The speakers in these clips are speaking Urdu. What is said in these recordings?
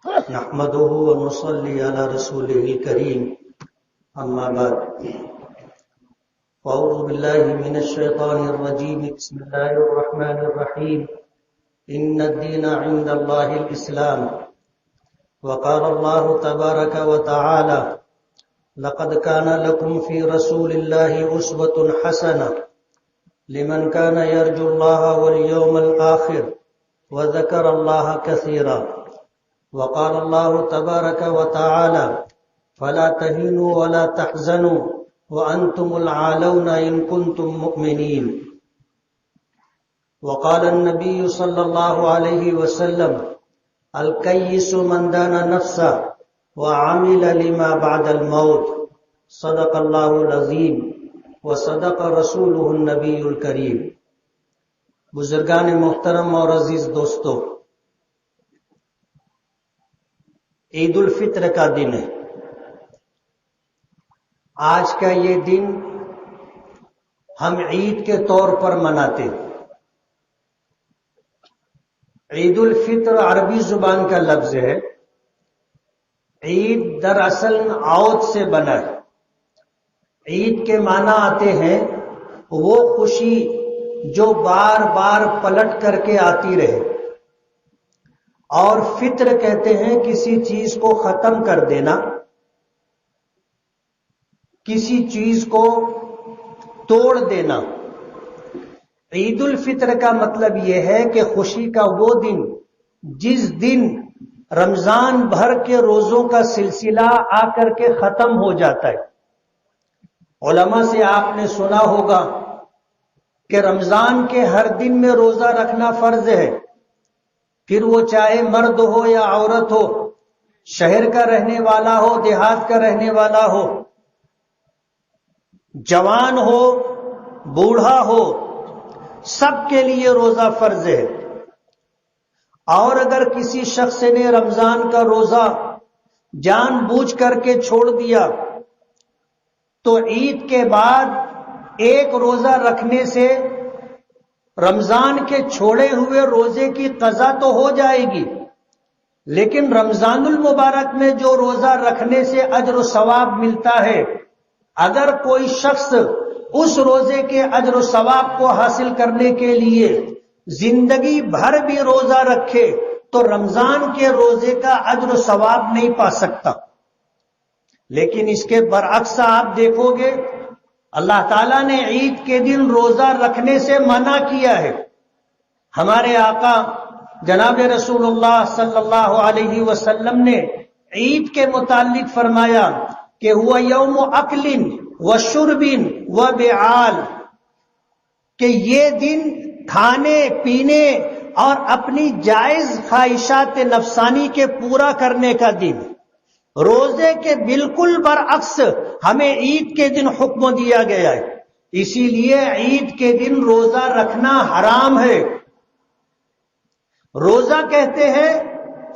نحمده ونصلي على رسوله الكريم أما بعد أعوذ بالله من الشيطان الرجيم بسم الله الرحمن الرحيم إن الدين عند الله الإسلام وقال الله تبارك وتعالى لقد كان لكم في رسول الله أسوة حسنة لمن كان يرجو الله واليوم الآخر وذكر الله كثيرا وقال الله تبارك وتعالى فلا تهنوا ولا تحزنوا وأنتم العالون إن كنتم مؤمنين وقال النبي صلى الله عليه وسلم الكيس من دان نفسه وعمل لما بعد الموت صدق الله العظيم وصدق رسوله النبي الكريم۔ بزرگان محترم اور عزیز دوستو، عید الفطر کا دن ہے۔ آج کا یہ دن ہم عید کے طور پر مناتے ہیں۔ عید الفطر عربی زبان کا لفظ ہے۔ عید دراصل عود سے بنا ہے۔ عید کے معنی آتے ہیں وہ خوشی جو بار بار پلٹ کر کے آتی رہے، اور فطر کہتے ہیں کسی چیز کو ختم کر دینا، کسی چیز کو توڑ دینا۔ عید الفطر کا مطلب یہ ہے کہ خوشی کا وہ دن جس دن رمضان بھر کے روزوں کا سلسلہ آ کر کے ختم ہو جاتا ہے۔ علماء سے آپ نے سنا ہوگا کہ رمضان کے ہر دن میں روزہ رکھنا فرض ہے، پھر وہ چاہے مرد ہو یا عورت ہو، شہر کا رہنے والا ہو، دیہات کا رہنے والا ہو، جوان ہو، بوڑھا ہو، سب کے لیے روزہ فرض ہے۔ اور اگر کسی شخص نے رمضان کا روزہ جان بوجھ کر کے چھوڑ دیا تو عید کے بعد ایک روزہ رکھنے سے رمضان کے چھوڑے ہوئے روزے کی قضا تو ہو جائے گی، لیکن رمضان المبارک میں جو روزہ رکھنے سے اجر و ثواب ملتا ہے، اگر کوئی شخص اس روزے کے اجر و ثواب کو حاصل کرنے کے لیے زندگی بھر بھی روزہ رکھے تو رمضان کے روزے کا اجر و ثواب نہیں پا سکتا۔ لیکن اس کے برعکس آپ دیکھو گے اللہ تعالیٰ نے عید کے دن روزہ رکھنے سے منع کیا ہے۔ ہمارے آقا جناب رسول اللہ صلی اللہ علیہ وسلم نے عید کے متعلق فرمایا کہ ہوا یوم اکل و شرب و بیعال، کہ یہ دن کھانے پینے اور اپنی جائز خواہشات نفسانی کے پورا کرنے کا دن۔ روزے کے بالکل برعکس ہمیں عید کے دن حکم دیا گیا ہے، اسی لیے عید کے دن روزہ رکھنا حرام ہے۔ روزہ کہتے ہیں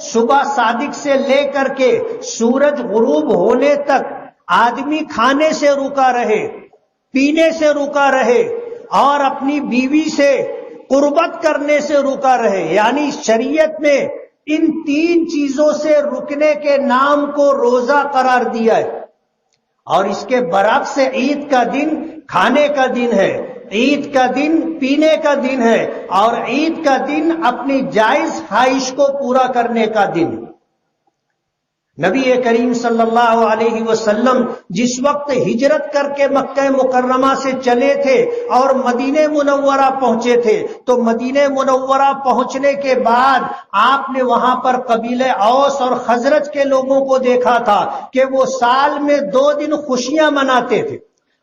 صبح صادق سے لے کر کے سورج غروب ہونے تک آدمی کھانے سے رکا رہے، پینے سے رکا رہے اور اپنی بیوی سے قربت کرنے سے رکا رہے، یعنی شریعت میں ان تین چیزوں سے رکنے کے نام کو روزہ قرار دیا ہے۔ اور اس کے برعکس عید کا دن کھانے کا دن ہے، عید کا دن پینے کا دن ہے، اور عید کا دن اپنی جائز خواہش کو پورا کرنے کا دن۔ نبی کریم صلی اللہ علیہ وسلم جس وقت ہجرت کر کے مکہ مکرمہ سے چلے تھے اور مدینہ منورہ پہنچے تھے، تو مدینہ منورہ پہنچنے کے بعد آپ نے وہاں پر قبیلہ اوس اور خزرج کے لوگوں کو دیکھا تھا کہ وہ سال میں 2 دن خوشیاں مناتے تھے،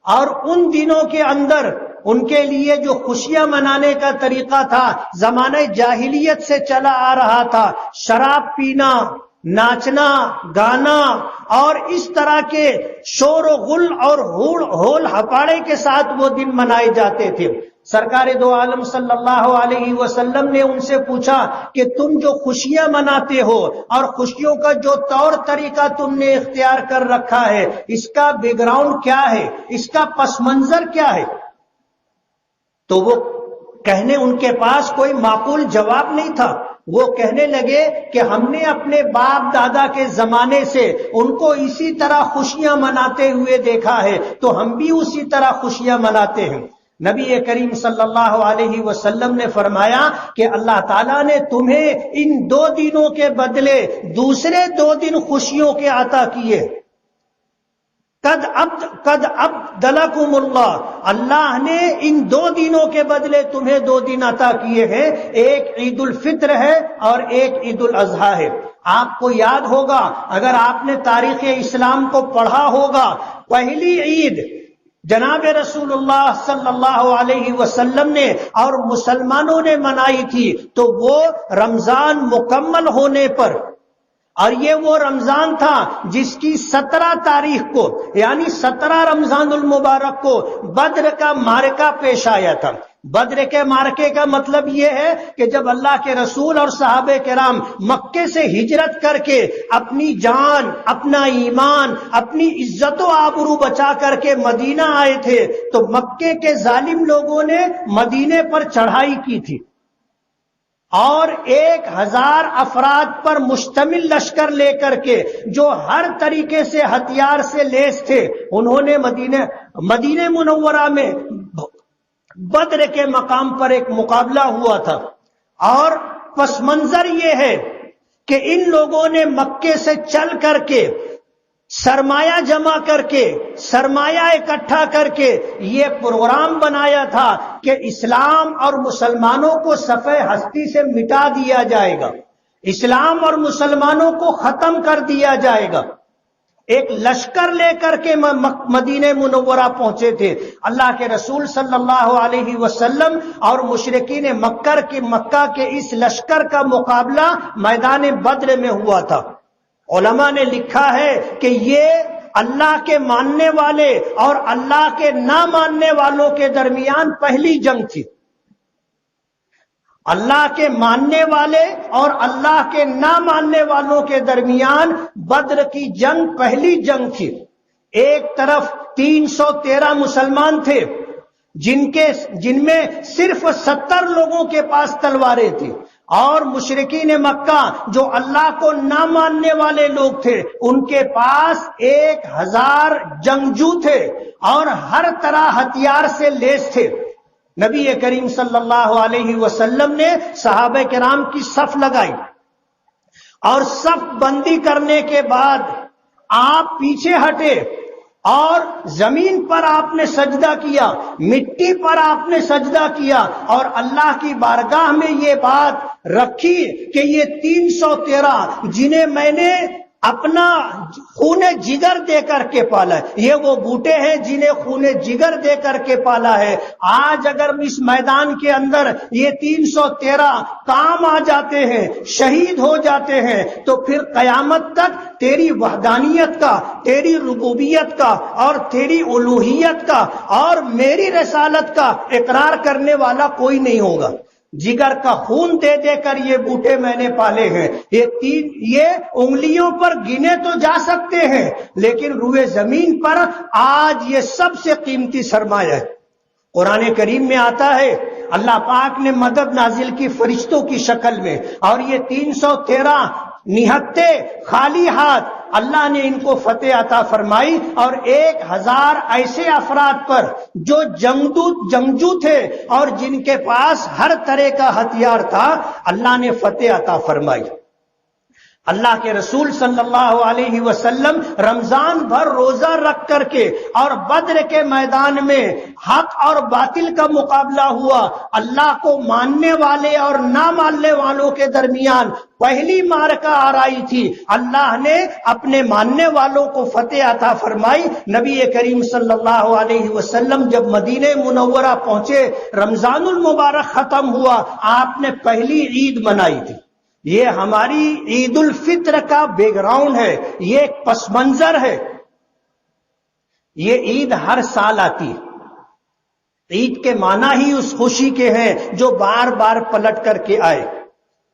اور ان دنوں کے اندر ان کے لیے جو خوشیاں منانے کا طریقہ تھا زمانہ جاہلیت سے چلا آ رہا تھا، شراب پینا، ناچنا، گانا اور اس طرح کے شور و غل اور ہول ہپاڑے کے ساتھ وہ دن منائے جاتے تھے۔ سرکار دو عالم صلی اللہ علیہ وسلم نے ان سے پوچھا کہ تم جو خوشیاں مناتے ہو اور خوشیوں کا جو طور طریقہ تم نے اختیار کر رکھا ہے، اس کا بیک گراؤنڈ کیا ہے، اس کا پس منظر کیا ہے؟ تو وہ کہنے ان کے پاس کوئی معقول جواب نہیں تھا۔ وہ کہنے لگے کہ ہم نے اپنے باپ دادا کے زمانے سے ان کو اسی طرح خوشیاں مناتے ہوئے دیکھا ہے، تو ہم بھی اسی طرح خوشیاں مناتے ہیں۔ نبی کریم صلی اللہ علیہ وسلم نے فرمایا کہ اللہ تعالیٰ نے تمہیں ان 2 دنوں کے بدلے دوسرے 2 دن خوشیوں کے عطا کیے۔ قد ابدلکم اللہ نے ان 2 دنوں کے بدلے تمہیں 2 دن عطا کیے ہیں، ایک عید الفطر ہے اور ایک عید الاضحیٰ ہے۔ آپ کو یاد ہوگا، اگر آپ نے تاریخ اسلام کو پڑھا ہوگا، پہلی عید جناب رسول اللہ صلی اللہ علیہ وسلم نے اور مسلمانوں نے منائی تھی تو وہ رمضان مکمل ہونے پر، اور یہ وہ رمضان تھا جس کی 17 تاریخ کو، یعنی 17 رمضان المبارک کو بدر کا معرکہ پیش آیا تھا۔ بدر کے معرکے کا مطلب یہ ہے کہ جب اللہ کے رسول اور صحابہ کرام مکے سے ہجرت کر کے اپنی جان، اپنا ایمان، اپنی عزت و آبرو بچا کر کے مدینہ آئے تھے تو مکے کے ظالم لوگوں نے مدینے پر چڑھائی کی تھی، اور 1000 افراد پر مشتمل لشکر لے کر کے جو ہر طریقے سے ہتھیار سے لیس تھے، انہوں نے مدینہ منورہ میں بدر کے مقام پر ایک مقابلہ ہوا تھا۔ اور پس منظر یہ ہے کہ ان لوگوں نے مکے سے چل کر کے سرمایہ جمع کر کے، سرمایہ اکٹھا کر کے یہ پروگرام بنایا تھا کہ اسلام اور مسلمانوں کو صفحہ ہستی سے مٹا دیا جائے گا، اسلام اور مسلمانوں کو ختم کر دیا جائے گا۔ ایک لشکر لے کر کے مدینہ منورہ پہنچے تھے۔ اللہ کے رسول صلی اللہ علیہ وسلم اور مشرکین مکہ کے اس لشکر کا مقابلہ میدان بدر میں ہوا تھا۔ علماء نے لکھا ہے کہ یہ اللہ کے ماننے والے اور اللہ کے نہ ماننے والوں کے درمیان پہلی جنگ تھی۔ اللہ کے ماننے والے اور اللہ کے نہ ماننے والوں کے درمیان بدر کی جنگ پہلی جنگ تھی۔ ایک طرف 313 مسلمان تھے جن میں صرف 70 لوگوں کے پاس تلواریں تھیں، اور مشرکین مکہ جو اللہ کو نہ ماننے والے لوگ تھے ان کے پاس 1000 جنگجو تھے اور ہر طرح ہتھیار سے لیس تھے۔ نبی کریم صلی اللہ علیہ وسلم نے صحابہ کرام کی صف لگائی، اور صف بندی کرنے کے بعد آپ پیچھے ہٹے اور زمین پر آپ نے سجدہ کیا، مٹی پر آپ نے سجدہ کیا، اور اللہ کی بارگاہ میں یہ بات رکھی کہ یہ 313 جنہیں میں نے اپنا خون جگر دے کر کے پالا ہے، یہ وہ بوٹے ہیں جنہیں خون جگر دے کر کے پالا ہے۔ آج اگر اس میدان کے اندر یہ 313 کام آ جاتے ہیں، شہید ہو جاتے ہیں، تو پھر قیامت تک تیری وحدانیت کا، تیری ربوبیت کا اور تیری الوہیت کا اور میری رسالت کا اقرار کرنے والا کوئی نہیں ہوگا۔ جگر کا خون دے دے کر یہ بوٹے میں نے پالے ہیں، یہ انگلیوں پر گنے تو جا سکتے ہیں، لیکن روئے زمین پر آج یہ سب سے قیمتی سرمایہ ہے۔ قرآن کریم میں آتا ہے اللہ پاک نے مدد نازل کی فرشتوں کی شکل میں، اور یہ 313 نہتے خالی ہاتھ اللہ نے ان کو فتح عطا فرمائی، اور 1000 ایسے افراد پر جو جنگجو تھے اور جن کے پاس ہر طرح کا ہتھیار تھا، اللہ نے فتح عطا فرمائی۔ اللہ کے رسول صلی اللہ علیہ وسلم رمضان بھر روزہ رکھ کر کے اور بدر کے میدان میں حق اور باطل کا مقابلہ ہوا۔ اللہ کو ماننے والے اور نہ ماننے والوں کے درمیان پہلی معرکہ آرائی تھی۔ اللہ نے اپنے ماننے والوں کو فتح عطا فرمائی۔ نبی کریم صلی اللہ علیہ وسلم جب مدینہ منورہ پہنچے، رمضان المبارک ختم ہوا، آپ نے پہلی عید منائی تھی۔ یہ ہماری عید الفطر کا بیک گراؤنڈ ہے، یہ ایک پس منظر ہے۔ یہ عید ہر سال آتی ہے۔ عید کے معنی ہی اس خوشی کے ہیں جو بار بار پلٹ کر کے آئے۔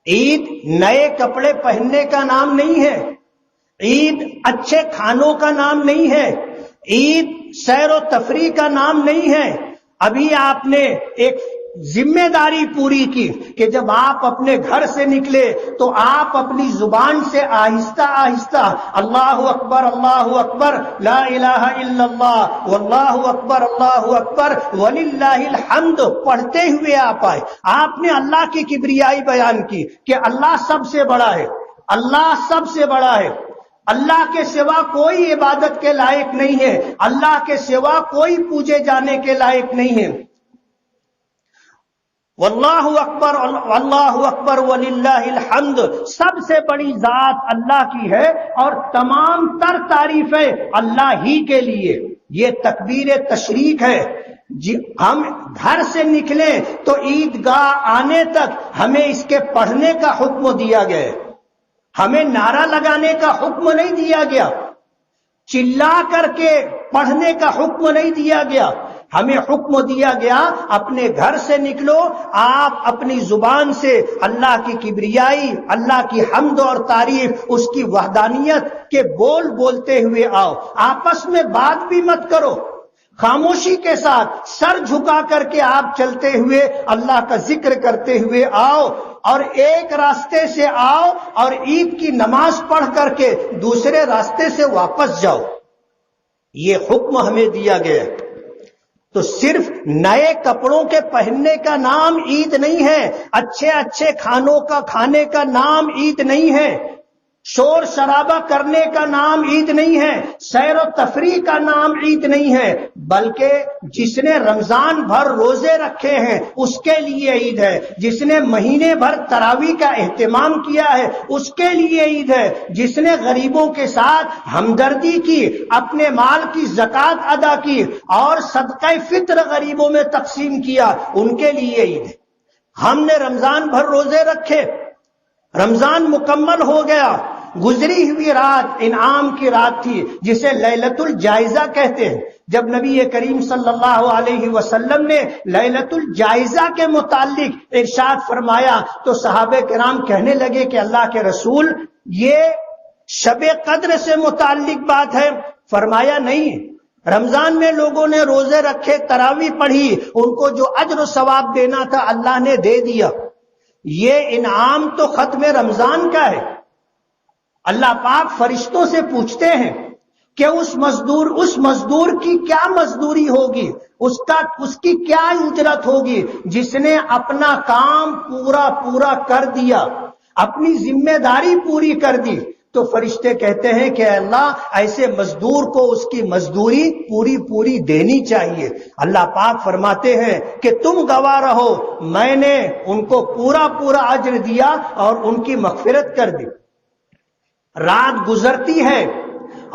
عید نئے کپڑے پہننے کا نام نہیں ہے، عید اچھے کھانوں کا نام نہیں ہے، عید سیر و تفریح کا نام نہیں ہے۔ ابھی آپ نے ایک ذمہ داری پوری کی کہ جب آپ اپنے گھر سے نکلے تو آپ اپنی زبان سے آہستہ آہستہ اللہ اکبر لا الہ الا اللہ واللہ اکبر وللہ الحمد پڑھتے ہوئے آپ آئے. آپ نے اللہ کی کبریائی بیان کی کہ اللہ سب سے بڑا ہے، اللہ سب سے بڑا ہے، اللہ کے سوا کوئی عبادت کے لائق نہیں ہے، اللہ کے سوا کوئی پوجے جانے کے لائق نہیں ہے. واللہ اکبر وللہ الحمد، سب سے بڑی ذات اللہ کی ہے اور تمام تر تعریفیں اللہ ہی کے لیے. یہ تکبیر تشریق ہے. ہم گھر سے نکلیں تو عیدگاہ آنے تک ہمیں اس کے پڑھنے کا حکم دیا گیا ہے. ہمیں نعرہ لگانے کا حکم نہیں دیا گیا، چلا کر کے پڑھنے کا حکم نہیں دیا گیا. ہمیں حکم دیا گیا اپنے گھر سے نکلو، آپ اپنی زبان سے اللہ کی کبریائی، اللہ کی حمد اور تعریف، اس کی وحدانیت کے بول بولتے ہوئے آؤ. آپس میں بات بھی مت کرو، خاموشی کے ساتھ سر جھکا کر کے آپ چلتے ہوئے اللہ کا ذکر کرتے ہوئے آؤ، اور ایک راستے سے آؤ اور عید کی نماز پڑھ کر کے دوسرے راستے سے واپس جاؤ. یہ حکم ہمیں دیا گیا. تو صرف نئے کپڑوں کے پہننے کا نام عید نہیں ہے، اچھے اچھے کھانوں کا کھانے کا نام عید نہیں ہے، شور شرابہ کرنے کا نام عید نہیں ہے، سیر و تفریح کا نام عید نہیں ہے، بلکہ جس نے رمضان بھر روزے رکھے ہیں اس کے لیے عید ہے، جس نے مہینے بھر تراویح کا اہتمام کیا ہے اس کے لیے عید ہے، جس نے غریبوں کے ساتھ ہمدردی کی، اپنے مال کی زکوٰۃ ادا کی اور صدقہ فطر غریبوں میں تقسیم کیا، ان کے لیے عید ہے. ہم نے رمضان بھر روزے رکھے، رمضان مکمل ہو گیا، گزری ہوئی رات انعام کی رات تھی جسے لیلۃ الجائزہ کہتے ہیں. جب نبی کریم صلی اللہ علیہ وسلم نے لیلۃ الجائزہ کے متعلق ارشاد فرمایا تو صحابہ کرام کہنے لگے کہ اللہ کے رسول، یہ شب قدر سے متعلق بات ہے. فرمایا نہیں، رمضان میں لوگوں نے روزے رکھے، تراویح پڑھی، ان کو جو اجر و ثواب دینا تھا اللہ نے دے دیا. یہ انعام تو ختم رمضان کا ہے. اللہ پاک فرشتوں سے پوچھتے ہیں کہ اس مزدور کی کیا مزدوری ہوگی، اس کی کیا اجرت ہوگی جس نے اپنا کام پورا کر دیا، اپنی ذمہ داری پوری کر دی. تو فرشتے کہتے ہیں کہ اللہ ایسے مزدور کو اس کی مزدوری پوری دینی چاہیے. اللہ پاک فرماتے ہیں کہ تم گواہ رہو، میں نے ان کو پورا اجر دیا اور ان کی مغفرت کر دی. رات گزرتی ہے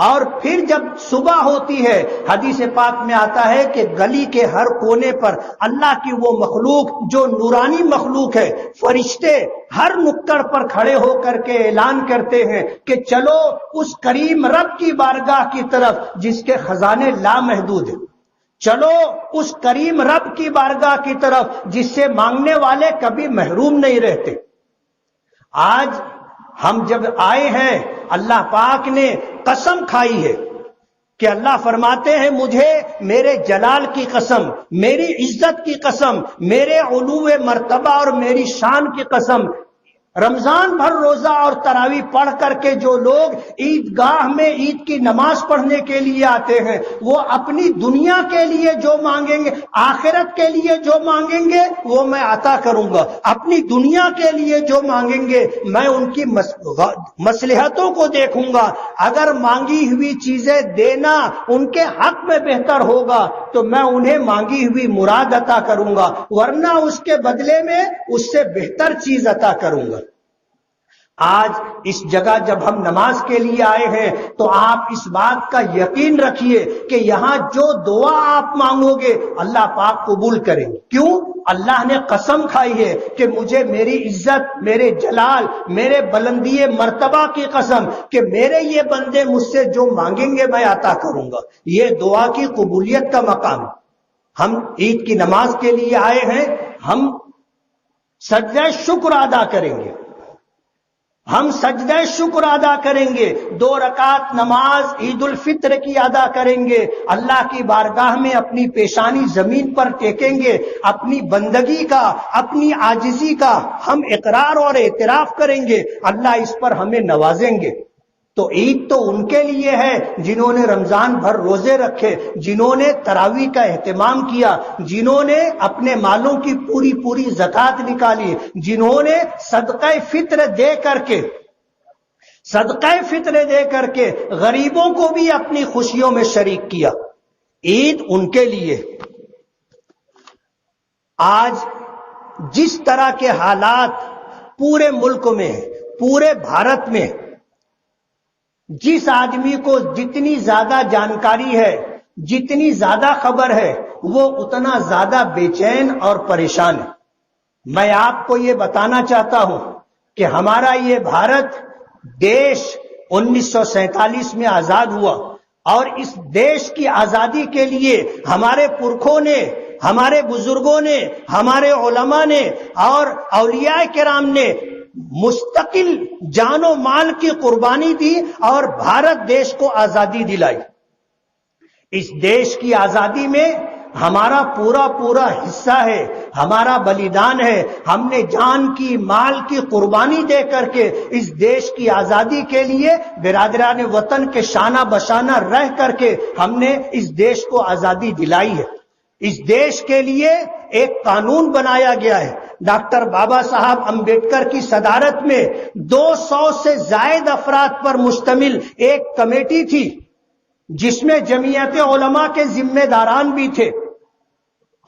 اور پھر جب صبح ہوتی ہے، حدیث پاک میں آتا ہے کہ گلی کے ہر کونے پر اللہ کی وہ مخلوق جو نورانی مخلوق ہے، فرشتے ہر نکڑ پر کھڑے ہو کر کے اعلان کرتے ہیں کہ چلو اس کریم رب کی بارگاہ کی طرف جس کے خزانے لامحدود ہیں، چلو اس کریم رب کی بارگاہ کی طرف جس سے مانگنے والے کبھی محروم نہیں رہتے. آج ہم جب آئے ہیں، اللہ پاک نے قسم کھائی ہے کہ اللہ فرماتے ہیں مجھے میرے جلال کی قسم، میری عزت کی قسم، میرے علو مرتبہ اور میری شان کی قسم، رمضان بھر روزہ اور تراویح پڑھ کر کے جو لوگ عیدگاہ میں عید کی نماز پڑھنے کے لیے آتے ہیں، وہ اپنی دنیا کے لیے جو مانگیں گے، آخرت کے لیے جو مانگیں گے وہ میں عطا کروں گا. اپنی دنیا کے لیے جو مانگیں گے میں ان کی مصلحتوں کو دیکھوں گا. اگر مانگی ہوئی چیزیں دینا ان کے حق میں بہتر ہوگا تو میں انہیں مانگی ہوئی مراد عطا کروں گا، ورنہ اس کے بدلے میں اس سے بہتر چیز عطا کروں گا. آج اس جگہ جب ہم نماز کے لیے آئے ہیں تو آپ اس بات کا یقین رکھیے کہ یہاں جو دعا آپ مانگو گے اللہ پاک قبول کریں گے. کیوں؟ اللہ نے قسم کھائی ہے کہ مجھے میری عزت، میرے جلال، میرے بلندی مرتبہ کی قسم کہ میرے یہ بندے مجھ سے جو مانگیں گے میں عطا کروں گا. یہ دعا کی قبولیت کا مقام. ہم عید کی نماز کے لیے آئے ہیں، ہم سجدہ شکر ادا کریں گے. ہم سجدہ شکر ادا کریں گے، 2 رکعت نماز عید الفطر کی ادا کریں گے، اللہ کی بارگاہ میں اپنی پیشانی زمین پر ٹیکیں گے، اپنی بندگی کا، اپنی عاجزی کا ہم اقرار اور اعتراف کریں گے، اللہ اس پر ہمیں نوازیں گے۔ تو عید تو ان کے لیے ہے جنہوں نے رمضان بھر روزے رکھے، جنہوں نے تراویح کا اہتمام کیا، جنہوں نے اپنے مالوں کی پوری زکات نکالی، جنہوں نے صدقہ فطر دے کر کے غریبوں کو بھی اپنی خوشیوں میں شریک کیا۔ عید ان کے لیے۔ آج جس طرح کے حالات پورے ملک میں، پورے بھارت میں، جس آدمی کو جتنی زیادہ جانکاری ہے، جتنی زیادہ خبر ہے، وہ اتنا زیادہ بے چین اور پریشان ہے۔ میں آپ کو یہ بتانا چاہتا ہوں کہ ہمارا یہ بھارت دیش 1947 میں آزاد ہوا، اور اس دیش کی آزادی کے لیے ہمارے پرکھوں نے، ہمارے بزرگوں نے، ہمارے علماء نے اور اولیاء کرام نے مستقل جان و مال کی قربانی دی اور بھارت دیش کو آزادی دلائی۔ اس دیش کی آزادی میں ہمارا پورا حصہ ہے، ہمارا بلیدان ہے۔ ہم نے جان کی، مال کی قربانی دے کر کے اس دیش کی آزادی کے لیے برادران وطن کے شانہ بشانہ رہ کر کے ہم نے اس دیش کو آزادی دلائی ہے۔ اس دیش کے لیے ایک قانون بنایا گیا ہے۔ ڈاکٹر بابا صاحب امبیڈکر کی صدارت میں 200 سے زائد افراد پر مشتمل ایک کمیٹی تھی، جس میں جمعیت علماء کے ذمہ داران بھی تھے،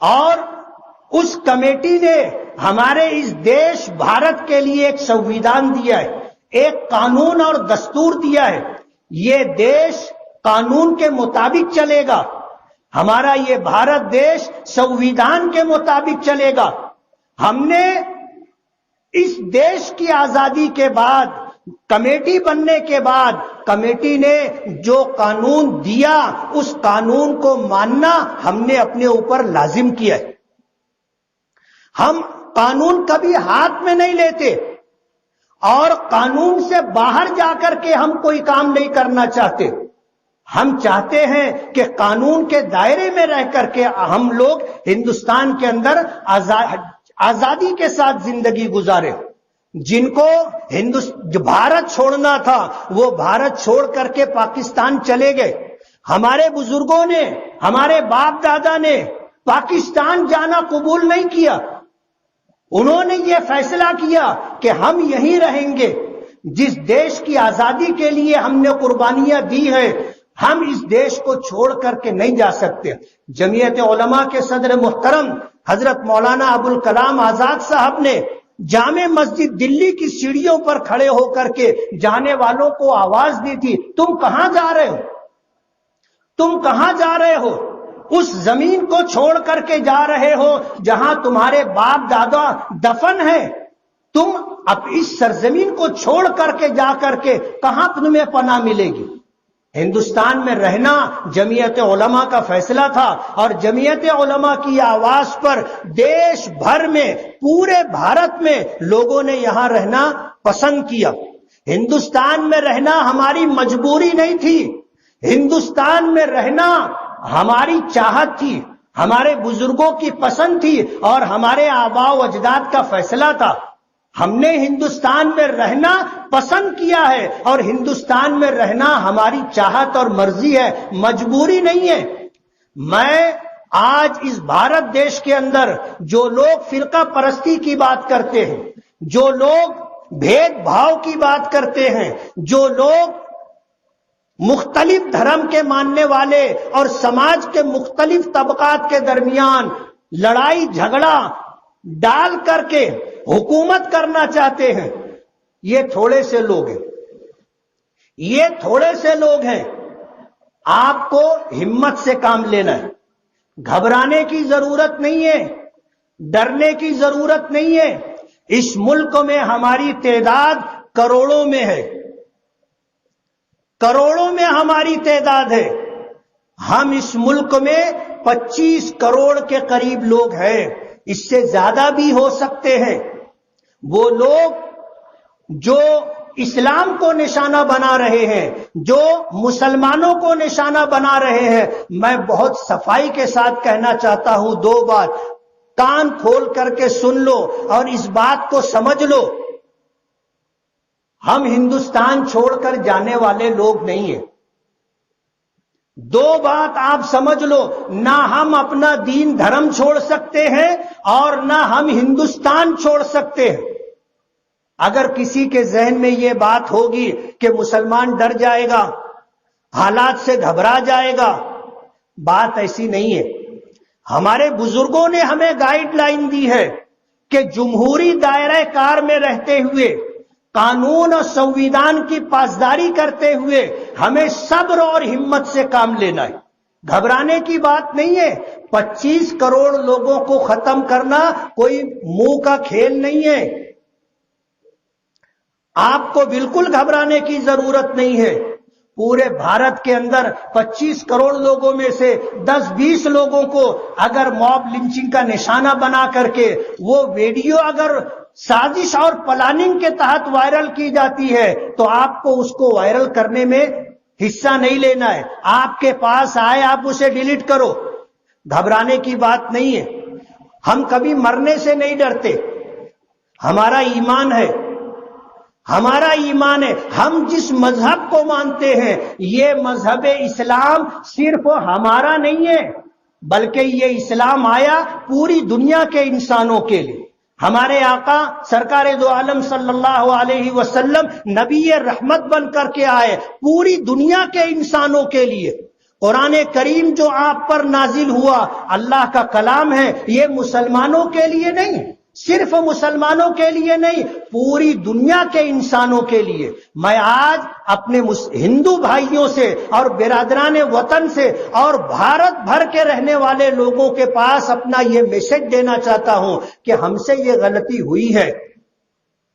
اور اس کمیٹی نے ہمارے اس دیش بھارت کے لیے ایک سنویدھان دیا ہے، ایک قانون اور دستور دیا ہے۔ یہ دیش قانون کے مطابق چلے گا، ہمارا یہ بھارت دیش سنویدھان کے مطابق چلے گا۔ ہم نے اس دیش کی آزادی کے بعد، کمیٹی بننے کے بعد، کمیٹی نے جو قانون دیا اس قانون کو ماننا ہم نے اپنے اوپر لازم کیا ہے۔ ہم قانون کبھی ہاتھ میں نہیں لیتے، اور قانون سے باہر جا کر کے ہم کوئی کام نہیں کرنا چاہتے۔ ہم چاہتے ہیں کہ قانون کے دائرے میں رہ کر کے ہم لوگ ہندوستان کے اندر آزادی کے ساتھ زندگی گزارے۔ جن کو بھارت چھوڑنا تھا وہ بھارت چھوڑ کر کے پاکستان چلے گئے۔ ہمارے بزرگوں نے، ہمارے باپ دادا نے پاکستان جانا قبول نہیں کیا۔ انہوں نے یہ فیصلہ کیا کہ ہم یہیں رہیں گے۔ جس دیش کی آزادی کے لیے ہم نے قربانیاں دی ہیں، ہم اس دیش کو چھوڑ کر کے نہیں جا سکتے۔ جمعیت علماء کے صدر محترم حضرت مولانا ابوالکلام آزاد صاحب نے جامع مسجد دلی کی سیڑھیوں پر کھڑے ہو کر کے جانے والوں کو آواز دی تھی، تم کہاں جا رہے ہو؟ تم کہاں جا رہے ہو؟ اس زمین کو چھوڑ کر کے جا رہے ہو جہاں تمہارے باپ دادا دفن ہے۔ تم اب اس سرزمین کو چھوڑ کر کے جا کر کے کہاں تمہیں پناہ ملے گی؟ ہندوستان میں رہنا جمعیت علماء کا فیصلہ تھا، اور جمعیت علماء کی آواز پر دیش بھر میں، پورے بھارت میں لوگوں نے یہاں رہنا پسند کیا۔ ہندوستان میں رہنا ہماری مجبوری نہیں تھی، ہندوستان میں رہنا ہماری چاہت تھی، ہمارے بزرگوں کی پسند تھی، اور ہمارے آباء و اجداد کا فیصلہ تھا۔ ہم نے ہندوستان میں رہنا پسند کیا ہے، اور ہندوستان میں رہنا ہماری چاہت اور مرضی ہے، مجبوری نہیں ہے۔ میں آج اس بھارت دیش کے اندر جو لوگ فرقہ پرستی کی بات کرتے ہیں، جو لوگ بھید بھاؤ کی بات کرتے ہیں، جو لوگ مختلف دھرم کے ماننے والے اور سماج کے مختلف طبقات کے درمیان لڑائی جھگڑا ڈال کر کے حکومت کرنا چاہتے ہیں، یہ تھوڑے سے لوگ ہیں، یہ تھوڑے سے لوگ ہیں۔ آپ کو ہمت سے کام لینا ہے، گھبرانے کی ضرورت نہیں ہے، ڈرنے کی ضرورت نہیں ہے۔ اس ملک میں ہماری تعداد کروڑوں میں ہے، کروڑوں میں ہماری تعداد ہے۔ ہم اس ملک میں 25 کروڑ کے قریب لوگ ہیں، اس سے زیادہ بھی ہو سکتے ہیں۔ وہ لوگ جو اسلام کو نشانہ بنا رہے ہیں، جو مسلمانوں کو نشانہ بنا رہے ہیں، میں بہت صفائی کے ساتھ کہنا چاہتا ہوں دو بات، کان کھول کر کے سن لو اور اس بات کو سمجھ لو، ہم ہندوستان چھوڑ کر جانے والے لوگ نہیں ہیں۔ دو بات آپ سمجھ لو، نہ ہم اپنا دین دھرم چھوڑ سکتے ہیں اور نہ ہم ہندوستان چھوڑ سکتے ہیں۔ اگر کسی کے ذہن میں یہ بات ہوگی کہ مسلمان ڈر جائے گا، حالات سے گھبرا جائے گا، بات ایسی نہیں ہے۔ ہمارے بزرگوں نے ہمیں گائیڈ لائن دی ہے کہ جمہوری دائرہ کار میں رہتے ہوئے، قانون اور سنویدھان کی پاسداری کرتے ہوئے ہمیں صبر اور ہمت سے کام لینا ہے، گھبرانے کی بات نہیں ہے۔ 25 کروڑ لوگوں کو ختم کرنا کوئی منہ کا کھیل نہیں ہے، آپ کو بالکل گھبرانے کی ضرورت نہیں ہے۔ پورے بھارت کے اندر 25 کروڑ لوگوں میں سے 10-20 لوگوں کو اگر موب لنچنگ کا نشانہ بنا کر کے وہ ویڈیو اگر سازش اور پلاننگ کے تحت وائرل کی جاتی ہے تو آپ کو اس کو وائرل کرنے میں حصہ نہیں لینا ہے، آپ کے پاس آئے آپ اسے ڈیلیٹ کرو، گھبرانے کی بات نہیں ہے۔ ہم کبھی مرنے سے نہیں ڈرتے، ہمارا ایمان ہے، ہمارا ایمان ہے۔ ہم جس مذہب کو مانتے ہیں یہ مذہب اسلام صرف ہمارا نہیں ہے، بلکہ یہ اسلام آیا پوری دنیا کے انسانوں کے لیے۔ ہمارے آقا سرکار دو عالم صلی اللہ علیہ وسلم نبی رحمت بن کر کے آئے پوری دنیا کے انسانوں کے لیے۔ قرآن کریم جو آپ پر نازل ہوا اللہ کا کلام ہے، یہ مسلمانوں کے لیے نہیں، صرف مسلمانوں کے لیے نہیں، پوری دنیا کے انسانوں کے لیے۔ میں آج اپنے ہندو بھائیوں سے اور برادران وطن سے اور بھارت بھر کے رہنے والے لوگوں کے پاس اپنا یہ میسج دینا چاہتا ہوں کہ ہم سے یہ غلطی ہوئی ہے،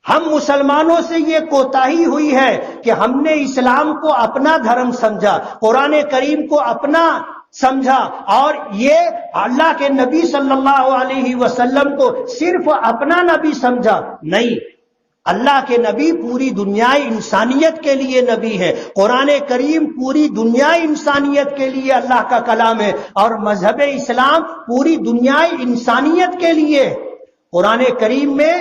ہم مسلمانوں سے یہ کوتاہی ہوئی ہے کہ ہم نے اسلام کو اپنا دھرم سمجھا، قرآن کریم کو اپنا سمجھا، اور یہ اللہ کے نبی صلی اللہ علیہ وسلم کو صرف اپنا نبی سمجھا۔ نہیں، اللہ کے نبی پوری دنیا انسانیت کے لیے نبی ہے، قرآن کریم پوری دنیا انسانیت کے لیے اللہ کا کلام ہے، اور مذہب اسلام پوری دنیا انسانیت کے لیے۔ قرآن کریم میں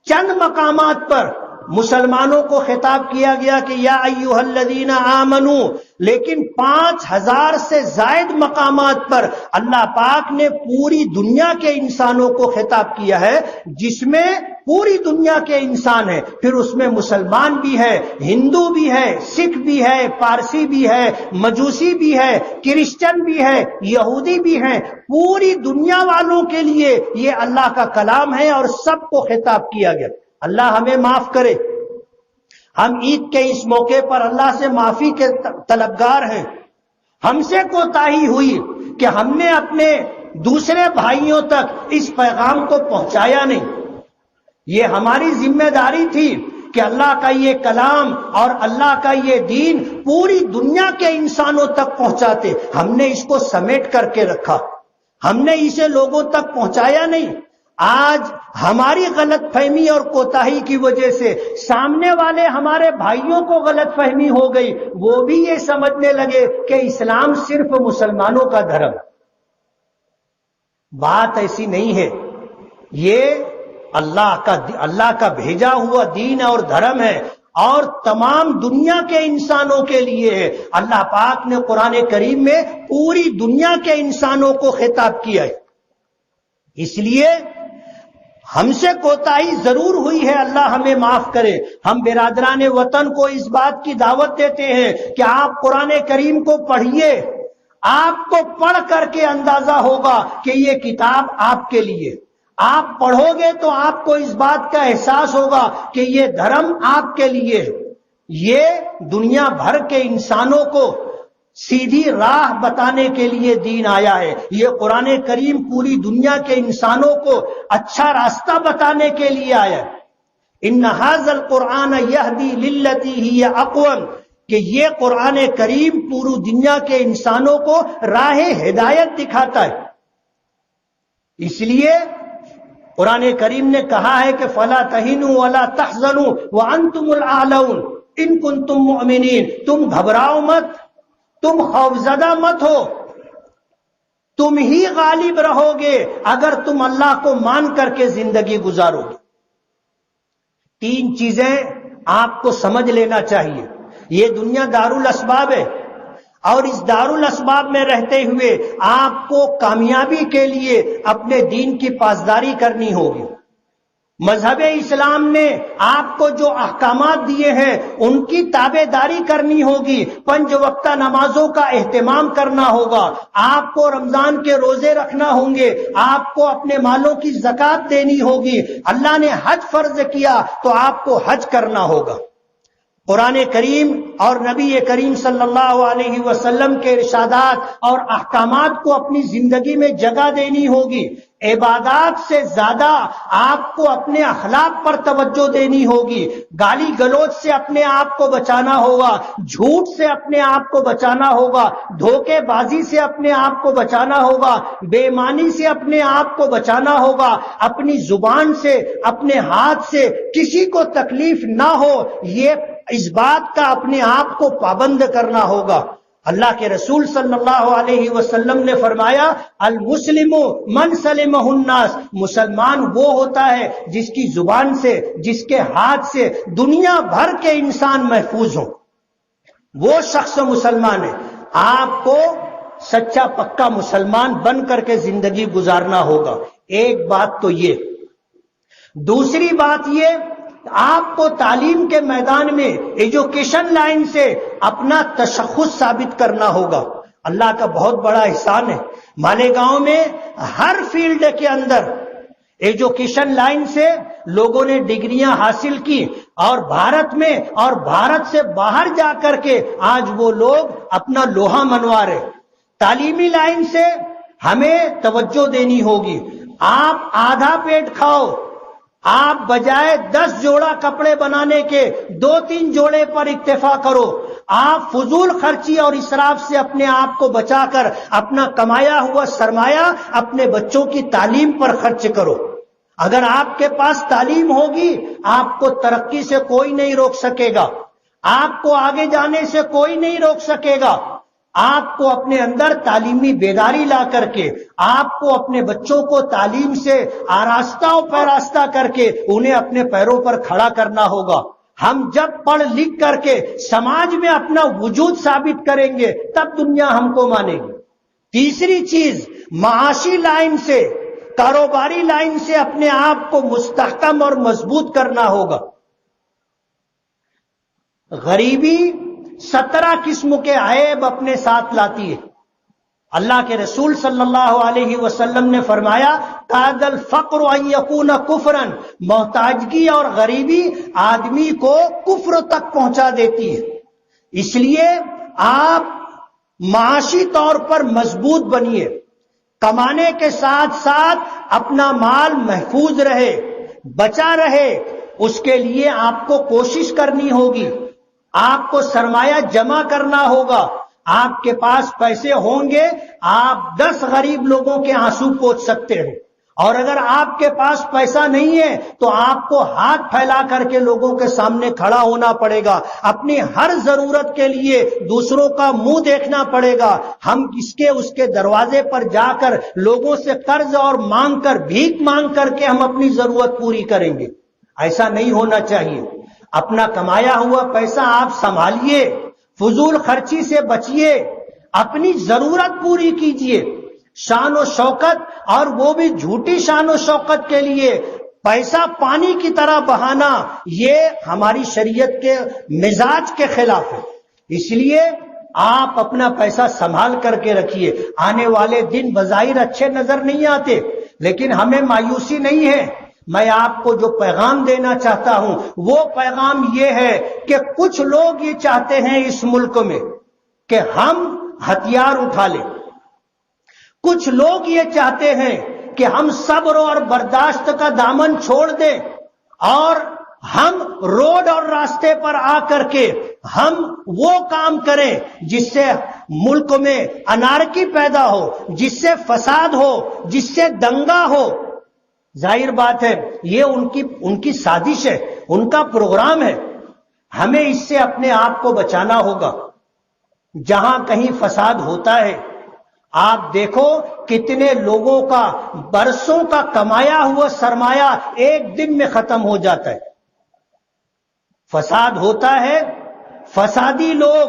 چند مقامات پر مسلمانوں کو خطاب کیا گیا کہ یا ایھا الذین آمنو، لیکن 5000 سے زائد مقامات پر اللہ پاک نے پوری دنیا کے انسانوں کو خطاب کیا ہے، جس میں پوری دنیا کے انسان ہیں، پھر اس میں مسلمان بھی ہے، ہندو بھی ہے، سکھ بھی ہے، پارسی بھی ہے، مجوسی بھی ہے، کرسچن بھی ہے، یہودی بھی ہیں، پوری دنیا والوں کے لیے یہ اللہ کا کلام ہے اور سب کو خطاب کیا گیا۔ اللہ ہمیں معاف کرے، ہم عید کے اس موقع پر اللہ سے معافی کے طلبگار ہیں۔ ہم سے کوتاہی ہوئی کہ ہم نے اپنے دوسرے بھائیوں تک اس پیغام کو پہنچایا نہیں۔ یہ ہماری ذمہ داری تھی کہ اللہ کا یہ کلام اور اللہ کا یہ دین پوری دنیا کے انسانوں تک پہنچاتے، ہم نے اس کو سمیٹ کر کے رکھا، ہم نے اسے لوگوں تک پہنچایا نہیں۔ آج ہماری غلط فہمی اور کوتاہی کی وجہ سے سامنے والے ہمارے بھائیوں کو غلط فہمی ہو گئی، وہ بھی یہ سمجھنے لگے کہ اسلام صرف مسلمانوں کا دھرم۔ بات ایسی نہیں ہے، یہ اللہ کا بھیجا ہوا دین اور دھرم ہے، اور تمام دنیا کے انسانوں کے لیے ہے۔ اللہ پاک نے قرآن کریم میں پوری دنیا کے انسانوں کو خطاب کیا ہے۔ اس لیے ہم سے کوتاہی ضرور ہوئی ہے، اللہ ہمیں معاف کرے۔ ہم برادران وطن کو اس بات کی دعوت دیتے ہیں کہ آپ قرآن کریم کو پڑھیے، آپ کو پڑھ کر کے اندازہ ہوگا کہ یہ کتاب آپ کے لیے، آپ پڑھو گے تو آپ کو اس بات کا احساس ہوگا کہ یہ دھرم آپ کے لیے، یہ دنیا بھر کے انسانوں کو سیدھی راہ بتانے کے لیے دین آیا ہے۔ یہ قرآن کریم پوری دنیا کے انسانوں کو اچھا راستہ بتانے کے لیے آیا ہے۔ ان ھذا القرآن یہدی للتی ہی اقوم، کہ یہ قرآن کریم پوری دنیا کے انسانوں کو راہ ہدایت دکھاتا ہے۔ اس لیے قرآن کریم نے کہا ہے کہ فَلَا تَهِنُوا وَلَا تَحْزَنُوا وَأَنْتُمُ الْأَعْلَوْنَ إِن كُنتُم مُؤْمِنِينَ، تم گھبراؤ مت، تم خوفزدہ مت ہو، تم ہی غالب رہو گے اگر تم اللہ کو مان کر کے زندگی گزارو گے۔ تین چیزیں آپ کو سمجھ لینا چاہیے۔ یہ دنیا دارالاسباب ہے، اور اس دارالاسباب میں رہتے ہوئے آپ کو کامیابی کے لیے اپنے دین کی پاسداری کرنی ہوگی۔ مذہب اسلام نے آپ کو جو احکامات دیے ہیں ان کی تابع داری کرنی ہوگی، 5 وقتہ نمازوں کا اہتمام کرنا ہوگا، آپ کو رمضان کے روزے رکھنا ہوں گے، آپ کو اپنے مالوں کی زکوٰۃ دینی ہوگی، اللہ نے حج فرض کیا تو آپ کو حج کرنا ہوگا۔ قرآن کریم اور نبی کریم صلی اللہ علیہ وسلم کے ارشادات اور احکامات کو اپنی زندگی میں جگہ دینی ہوگی۔ عبادات سے زیادہ آپ کو اپنے اخلاق پر توجہ دینی ہوگی، گالی گلوچ سے اپنے آپ کو بچانا ہوگا، جھوٹ سے اپنے آپ کو بچانا ہوگا، دھوکے بازی سے اپنے آپ کو بچانا ہوگا، بے ایمانی سے اپنے آپ کو بچانا ہوگا، اپنی زبان سے، اپنے ہاتھ سے کسی کو تکلیف نہ ہو، یہ اس بات کا اپنے آپ کو پابند کرنا ہوگا۔ اللہ کے رسول صلی اللہ علیہ وسلم نے فرمایا المسلم من سلمہ الناس، مسلمان وہ ہوتا ہے جس کی زبان سے، جس کے ہاتھ سے دنیا بھر کے انسان محفوظ ہوں، وہ شخص مسلمان ہے۔ آپ کو سچا پکا مسلمان بن کر کے زندگی گزارنا ہوگا۔ ایک بات تو یہ، دوسری بات یہ، آپ کو تعلیم کے میدان میں ایجوکیشن لائن سے اپنا تشخص ثابت کرنا ہوگا۔ اللہ کا بہت بڑا احسان ہے، مالیگاؤں میں ہر فیلڈ کے اندر ایجوکیشن لائن سے لوگوں نے ڈگریاں حاصل کی، اور بھارت میں اور بھارت سے باہر جا کر کے آج وہ لوگ اپنا لوہا منوا رہے۔ تعلیمی لائن سے ہمیں توجہ دینی ہوگی۔ آپ آدھا پیٹ کھاؤ، آپ بجائے 10 جوڑا کپڑے بنانے کے 2-3 جوڑے پر اکتفا کرو۔ آپ فضول خرچی اور اسراف سے اپنے آپ کو بچا کر اپنا کمایا ہوا سرمایہ اپنے بچوں کی تعلیم پر خرچ کرو۔ اگر آپ کے پاس تعلیم ہوگی، آپ کو ترقی سے کوئی نہیں روک سکے گا، آپ کو آگے جانے سے کوئی نہیں روک سکے گا۔ آپ کو اپنے اندر تعلیمی بیداری لا کر کے، آپ کو اپنے بچوں کو تعلیم سے آراستہ و پیراستہ کر کے انہیں اپنے پیروں پر کھڑا کرنا ہوگا۔ ہم جب پڑھ لکھ کر کے سماج میں اپنا وجود ثابت کریں گے تب دنیا ہم کو مانے گی۔ تیسری چیز، معاشی لائن سے، کاروباری لائن سے اپنے آپ کو مستحکم اور مضبوط کرنا ہوگا۔ غریبی 17 قسم کے عیب اپنے ساتھ لاتی ہے۔ اللہ کے رسول صلی اللہ علیہ وسلم نے فرمایا کاد الفقر ان یکون کفرا، محتاجگی اور غریبی آدمی کو کفر تک پہنچا دیتی ہے۔ اس لیے آپ معاشی طور پر مضبوط بنیے، کمانے کے ساتھ ساتھ اپنا مال محفوظ رہے، بچا رہے، اس کے لیے آپ کو کوشش کرنی ہوگی، آپ کو سرمایہ جمع کرنا ہوگا۔ آپ کے پاس پیسے ہوں گے، آپ 10 غریب لوگوں کے آنسو پوچھ سکتے ہیں، اور اگر آپ کے پاس پیسہ نہیں ہے تو آپ کو ہاتھ پھیلا کر کے لوگوں کے سامنے کھڑا ہونا پڑے گا، اپنی ہر ضرورت کے لیے دوسروں کا منہ دیکھنا پڑے گا۔ ہم اس کے دروازے پر جا کر لوگوں سے قرض اور مانگ کر، بھیک مانگ کر کے ہم اپنی ضرورت پوری کریں گے، ایسا نہیں ہونا چاہیے۔ اپنا کمایا ہوا پیسہ آپ سنبھالیے، فضول خرچی سے بچیے، اپنی ضرورت پوری کیجیے۔ شان و شوکت، اور وہ بھی جھوٹی شان و شوکت کے لیے پیسہ پانی کی طرح بہانا، یہ ہماری شریعت کے مزاج کے خلاف ہے۔ اس لیے آپ اپنا پیسہ سنبھال کر کے رکھیے۔ آنے والے دن بظاہر اچھے نظر نہیں آتے، لیکن ہمیں مایوسی نہیں ہے۔ میں آپ کو جو پیغام دینا چاہتا ہوں وہ پیغام یہ ہے کہ کچھ لوگ یہ چاہتے ہیں اس ملک میں کہ ہم ہتھیار اٹھا لیں، کچھ لوگ یہ چاہتے ہیں کہ ہم صبر اور برداشت کا دامن چھوڑ دیں، اور ہم روڈ اور راستے پر آ کر کے ہم وہ کام کریں جس سے ملک میں انارکی پیدا ہو، جس سے فساد ہو، جس سے دنگا ہو۔ ظاہر بات ہے یہ ان کی سازش ہے، ان کا پروگرام ہے. ہمیں اس سے اپنے آپ کو بچانا ہوگا. جہاں کہیں فساد ہوتا ہے آپ دیکھو کتنے لوگوں کا برسوں کا کمایا ہوا سرمایہ ایک دن میں ختم ہو جاتا ہے. فساد ہوتا ہے، فسادی لوگ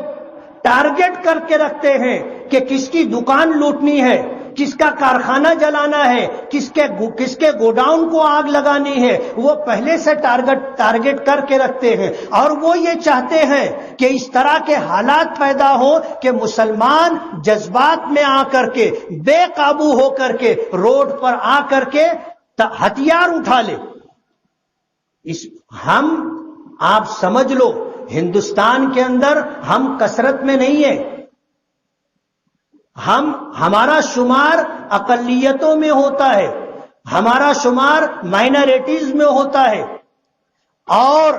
ٹارگٹ کر کے رکھتے ہیں کہ کس کی دکان لوٹنی ہے، کس کا کارخانہ جلانا ہے، کس کے گوڈاؤن کو آگ لگانی ہے. وہ پہلے سے ٹارگٹ کر کے رکھتے ہیں اور وہ یہ چاہتے ہیں کہ اس طرح کے حالات پیدا ہوں کہ مسلمان جذبات میں آ کر کے بے قابو ہو کر کے روڈ پر آ کر کے ہتھیار اٹھا لے. آپ سمجھ لو ہندوستان کے اندر ہم کثرت میں نہیں ہیں. ہمارا شمار اقلیتوں میں ہوتا ہے، ہمارا شمار مائنرٹیز میں ہوتا ہے. اور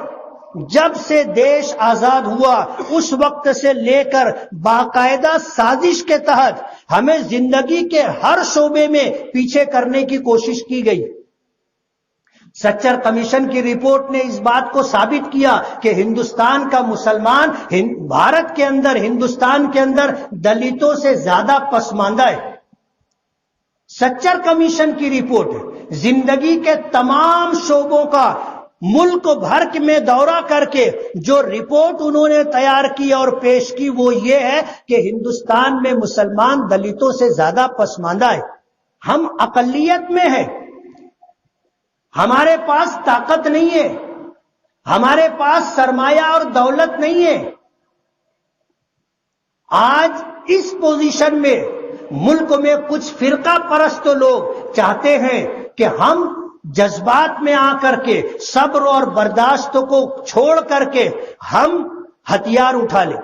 جب سے دیش آزاد ہوا اس وقت سے لے کر باقاعدہ سازش کے تحت ہمیں زندگی کے ہر شعبے میں پیچھے کرنے کی کوشش کی گئی. سچر کمیشن کی رپورٹ نے اس بات کو ثابت کیا کہ ہندوستان کا مسلمان بھارت کے اندر، ہندوستان کے اندر دلتوں سے زیادہ پسماندہ ہے. سچر کمیشن کی رپورٹ زندگی کے تمام شعبوں کا ملک بھر میں دورہ کر کے جو رپورٹ انہوں نے تیار کی اور پیش کی وہ یہ ہے کہ ہندوستان میں مسلمان دلتوں سے زیادہ پسماندہ ہے. ہم اقلیت میں ہیں، ہمارے پاس طاقت نہیں ہے، ہمارے پاس سرمایہ اور دولت نہیں ہے. آج اس پوزیشن میں ملک میں کچھ فرقہ پرست لوگ چاہتے ہیں کہ ہم جذبات میں آ کر کے صبر اور برداشت کو چھوڑ کر کے ہم ہتھیار اٹھا لیں.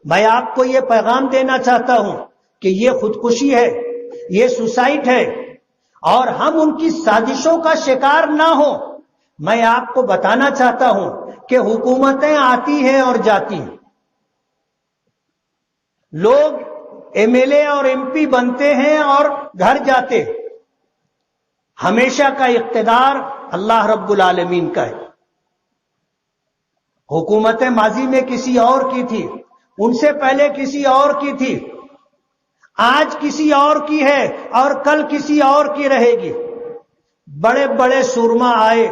میں آپ کو یہ پیغام دینا چاہتا ہوں کہ یہ خودکشی ہے، یہ سوسائڈ ہے اور ہم ان کی سازشوں کا شکار نہ ہوں. میں آپ کو بتانا چاہتا ہوں کہ حکومتیں آتی ہیں اور جاتی ہیں، لوگ ایم ایل اے اور ایم پی بنتے ہیں اور گھر جاتے ہیں. ہمیشہ کا اقتدار اللہ رب العالمین کا ہے. حکومتیں ماضی میں کسی اور کی تھی، ان سے پہلے کسی اور کی تھی، آج کسی اور کی ہے اور کل کسی اور کی رہے گی. بڑے بڑے سورما آئے،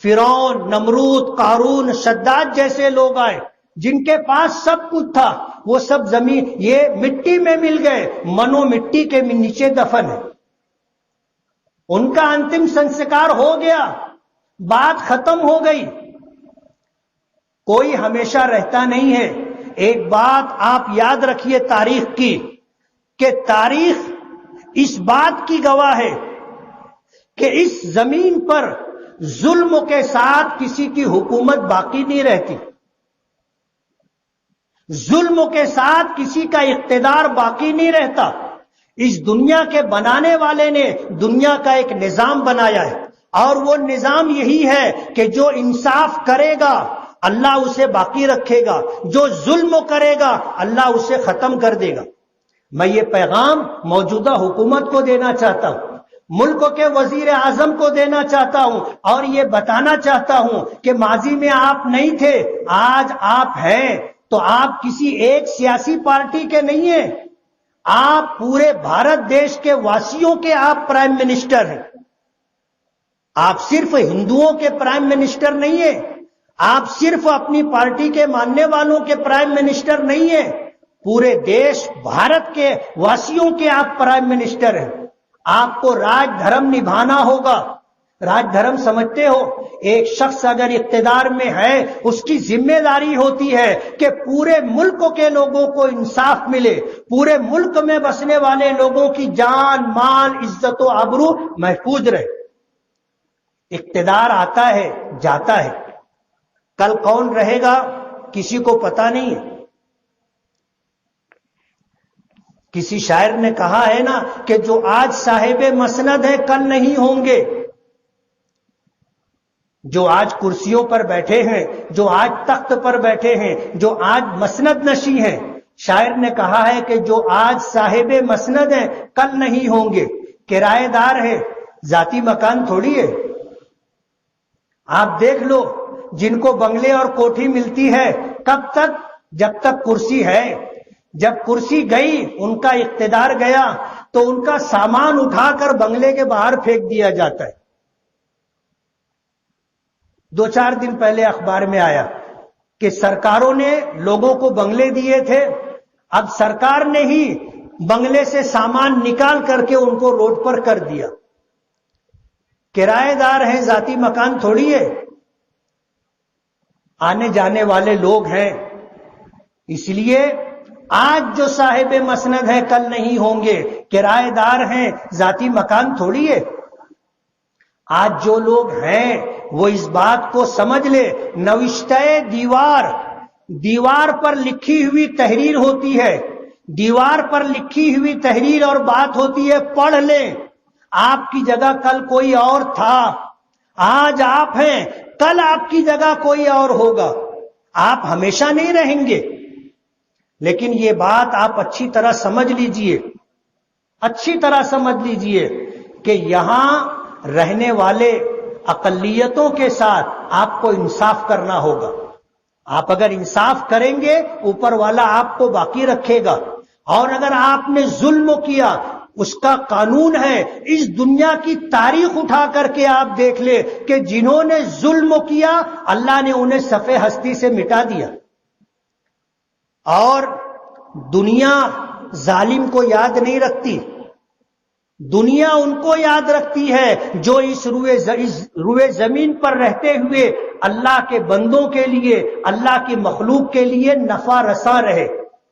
فرعون، نمرود، قارون، شداد جیسے لوگ آئے جن کے پاس سب کچھ تھا، وہ سب زمین یہ مٹی میں مل گئے، منو مٹی کے نیچے دفن ہے. ان کا انتم سنسکار ہو گیا، بات ختم ہو گئی. کوئی ہمیشہ رہتا نہیں ہے. ایک بات آپ یاد رکھیے تاریخ کی کہ تاریخ اس بات کی گواہ ہے کہ اس زمین پر ظلم کے ساتھ کسی کی حکومت باقی نہیں رہتی، ظلم کے ساتھ کسی کا اقتدار باقی نہیں رہتا. اس دنیا کے بنانے والے نے دنیا کا ایک نظام بنایا ہے اور وہ نظام یہی ہے کہ جو انصاف کرے گا اللہ اسے باقی رکھے گا، جو ظلم کرے گا اللہ اسے ختم کر دے گا. میں یہ پیغام موجودہ حکومت کو دینا چاہتا ہوں، ملک کے وزیر اعظم کو دینا چاہتا ہوں اور یہ بتانا چاہتا ہوں کہ ماضی میں آپ نہیں تھے، آج آپ ہیں. تو آپ کسی ایک سیاسی پارٹی کے نہیں ہیں، آپ پورے بھارت دیش کے واسیوں کے آپ پرائم منسٹر ہیں. آپ صرف ہندوؤں کے پرائم منسٹر نہیں ہیں، آپ صرف اپنی پارٹی کے ماننے والوں کے پرائم منسٹر نہیں ہیں، پورے دیش بھارت کے واسیوں کے آپ پرائم منسٹر ہیں. آپ کو راج دھرم نبھانا ہوگا. راج دھرم سمجھتے ہو؟ ایک شخص اگر اقتدار میں ہے اس کی ذمہ داری ہوتی ہے کہ پورے ملک کے لوگوں کو انصاف ملے، پورے ملک میں بسنے والے لوگوں کی جان، مال، عزت و آبرو محفوظ رہے. اقتدار آتا ہے جاتا ہے، کل کون رہے گا کسی کو پتا نہیں ہے. کسی شاعر نے کہا ہے نا کہ جو آج صاحب مسند ہے کل نہیں ہوں گے. جو آج کرسیوں پر بیٹھے ہیں، جو آج تخت پر بیٹھے ہیں، جو آج مسند نشیں ہیں، شاعر نے کہا ہے کہ جو آج صاحب مسند ہیں کل نہیں ہوں گے. کرایہ دار ہے، ذاتی مکان تھوڑی ہے. آپ دیکھ لو جن کو بنگلے اور کوٹھی ملتی ہے کب تک؟ جب تک کرسی ہے. جب کرسی گئی، ان کا اقتدار گیا تو ان کا سامان اٹھا کر بنگلے کے باہر پھینک دیا جاتا ہے. 2-4 دن پہلے اخبار میں آیا کہ سرکاروں نے لوگوں کو بنگلے دیے تھے، اب سرکار نے ہی بنگلے سے سامان نکال کر کے ان کو روڈ پر کر دیا. کرایہ دار ہیں، ذاتی مکان تھوڑی ہے. آنے جانے والے لوگ ہیں. اس لیے آج جو صاحب مسند ہے کل نہیں ہوں گے. کرایہ دار ہیں، ذاتی مکان تھوڑی ہے. آج جو لوگ ہیں وہ اس بات کو سمجھ لے. نوشتہ دیوار پر لکھی ہوئی تحریر ہوتی ہے، دیوار پر لکھی ہوئی تحریر اور بات ہوتی ہے، پڑھ لیں. آپ کی جگہ کل کوئی اور تھا، آج آپ ہیں، کل آپ کی جگہ کوئی اور ہوگا. آپ ہمیشہ نہیں رہیں گے. لیکن یہ بات آپ اچھی طرح سمجھ لیجئے، اچھی طرح سمجھ لیجئے کہ یہاں رہنے والے اقلیتوں کے ساتھ آپ کو انصاف کرنا ہوگا. آپ اگر انصاف کریں گے اوپر والا آپ کو باقی رکھے گا. اور اگر آپ نے ظلم کیا، اس کا قانون ہے. اس دنیا کی تاریخ اٹھا کر کے آپ دیکھ لے کہ جنہوں نے ظلم کیا اللہ نے انہیں صفحے ہستی سے مٹا دیا. اور دنیا ظالم کو یاد نہیں رکھتی، دنیا ان کو یاد رکھتی ہے جو اس روئے زمین پر رہتے ہوئے اللہ کے بندوں کے لیے، اللہ کی مخلوق کے لیے نفع رساں رہے،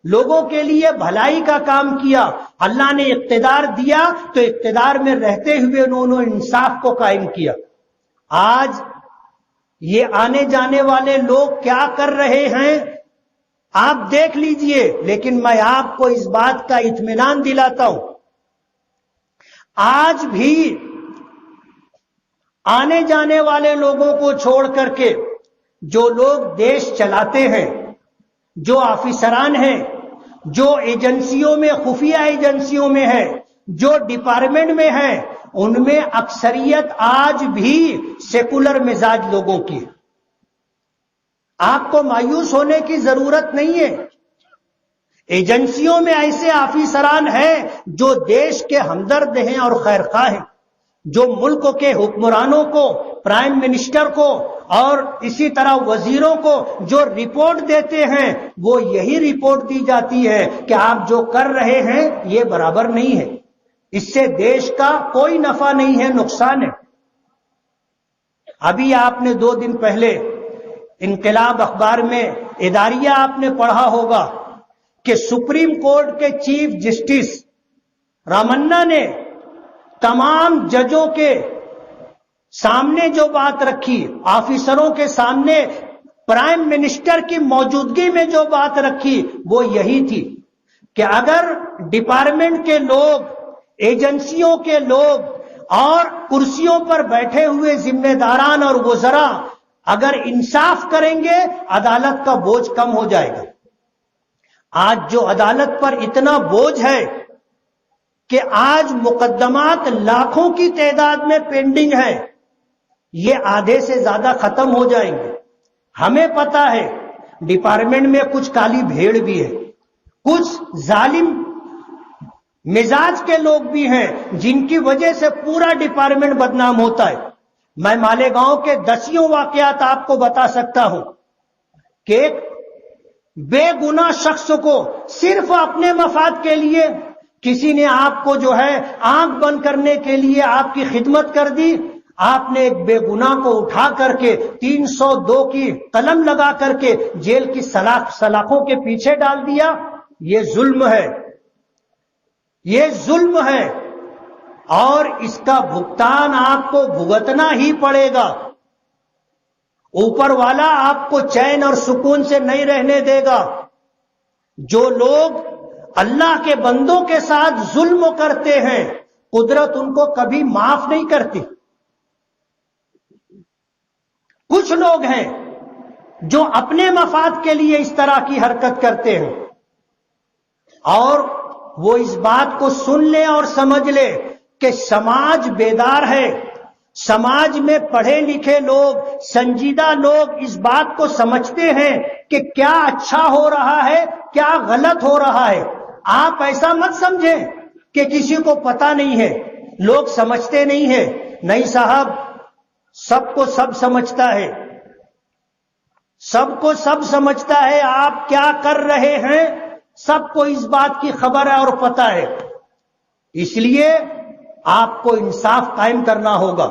لوگوں کے لیے بھلائی کا کام کیا. اللہ نے اقتدار دیا تو اقتدار میں رہتے ہوئے انہوں نے انصاف کو قائم کیا. آج یہ آنے جانے والے لوگ کیا کر رہے ہیں آپ دیکھ لیجئے. لیکن میں آپ کو اس بات کا اطمینان دلاتا ہوں، آج بھی آنے جانے والے لوگوں کو چھوڑ کر کے جو لوگ دیش چلاتے ہیں، جو آفیسران ہیں، جو ایجنسیوں میں، خفیہ ایجنسیوں میں ہے، جو ڈپارٹمنٹ میں ہے، ان میں اکثریت آج بھی سیکولر مزاج لوگوں کی. آپ کو مایوس ہونے کی ضرورت نہیں ہے. ایجنسیوں میں ایسے آفیسران ہیں جو دیش کے ہمدرد ہیں اور خیرخواہ ہیں، جو ملک کے حکمرانوں کو، پرائم منسٹر کو اور اسی طرح وزیروں کو جو رپورٹ دیتے ہیں وہ یہی رپورٹ دی جاتی ہے کہ آپ جو کر رہے ہیں یہ برابر نہیں ہے، اس سے دیش کا کوئی نفع نہیں ہے، نقصان ہے. ابھی آپ نے 2 دن پہلے انقلاب اخبار میں اداریہ آپ نے پڑھا ہوگا کہ سپریم کورٹ کے چیف جسٹس رامنا نے تمام ججوں کے سامنے جو بات رکھی، آفیسروں کے سامنے پرائم منسٹر کی موجودگی میں جو بات رکھی وہ یہی تھی کہ اگر ڈپارٹمنٹ کے لوگ، ایجنسیوں کے لوگ اور کرسیوں پر بیٹھے ہوئے ذمہ داران اور وزراء اگر انصاف کریں گے عدالت کا بوجھ کم ہو جائے گا. آج جو عدالت پر اتنا بوجھ ہے کہ آج مقدمات لاکھوں کی تعداد میں پینڈنگ ہے، یہ آدھے سے زیادہ ختم ہو جائیں گے. ہمیں پتا ہے ڈپارٹمنٹ میں کچھ کالی بھیڑ بھی ہے، کچھ ظالم مزاج کے لوگ بھی ہیں جن کی وجہ سے پورا ڈپارٹمنٹ بدنام ہوتا ہے. میں مالیگاؤں کے 10 واقعات آپ کو بتا سکتا ہوں کہ ایک بے گناہ شخص کو صرف اپنے مفاد کے لیے کسی نے آپ کو جو ہے آنکھ بند کرنے کے لیے آپ کی خدمت کر دی. آپ نے ایک بے گناہ کو اٹھا کر کے 302 کی قلم لگا کر کے جیل کی سلاخوں کے پیچھے ڈال دیا. یہ ظلم ہے، یہ ظلم ہے اور اس کا بھگتان آپ کو بھگتنا ہی پڑے گا. اوپر والا آپ کو چین اور سکون سے نہیں رہنے دے گا. جو لوگ اللہ کے بندوں کے ساتھ ظلم کرتے ہیں قدرت ان کو کبھی معاف نہیں کرتی. کچھ لوگ ہیں جو اپنے مفاد کے لیے اس طرح کی حرکت کرتے ہیں اور وہ اس بات کو سن لے اور سمجھ لے کہ سماج بیدار ہے، سماج میں پڑھے لکھے لوگ، سنجیدہ لوگ اس بات کو سمجھتے ہیں کہ کیا اچھا ہو رہا ہے، کیا غلط ہو رہا ہے۔ آپ ایسا مت سمجھیں کہ کسی کو پتا نہیں ہے، لوگ سمجھتے نہیں ہیں۔ نہیں صاحب، سب کو سب سمجھتا ہے، سب کو سب سمجھتا ہے۔ آپ کیا کر رہے ہیں سب کو اس بات کی خبر ہے اور پتہ ہے۔ اس لیے آپ کو انصاف قائم کرنا ہوگا۔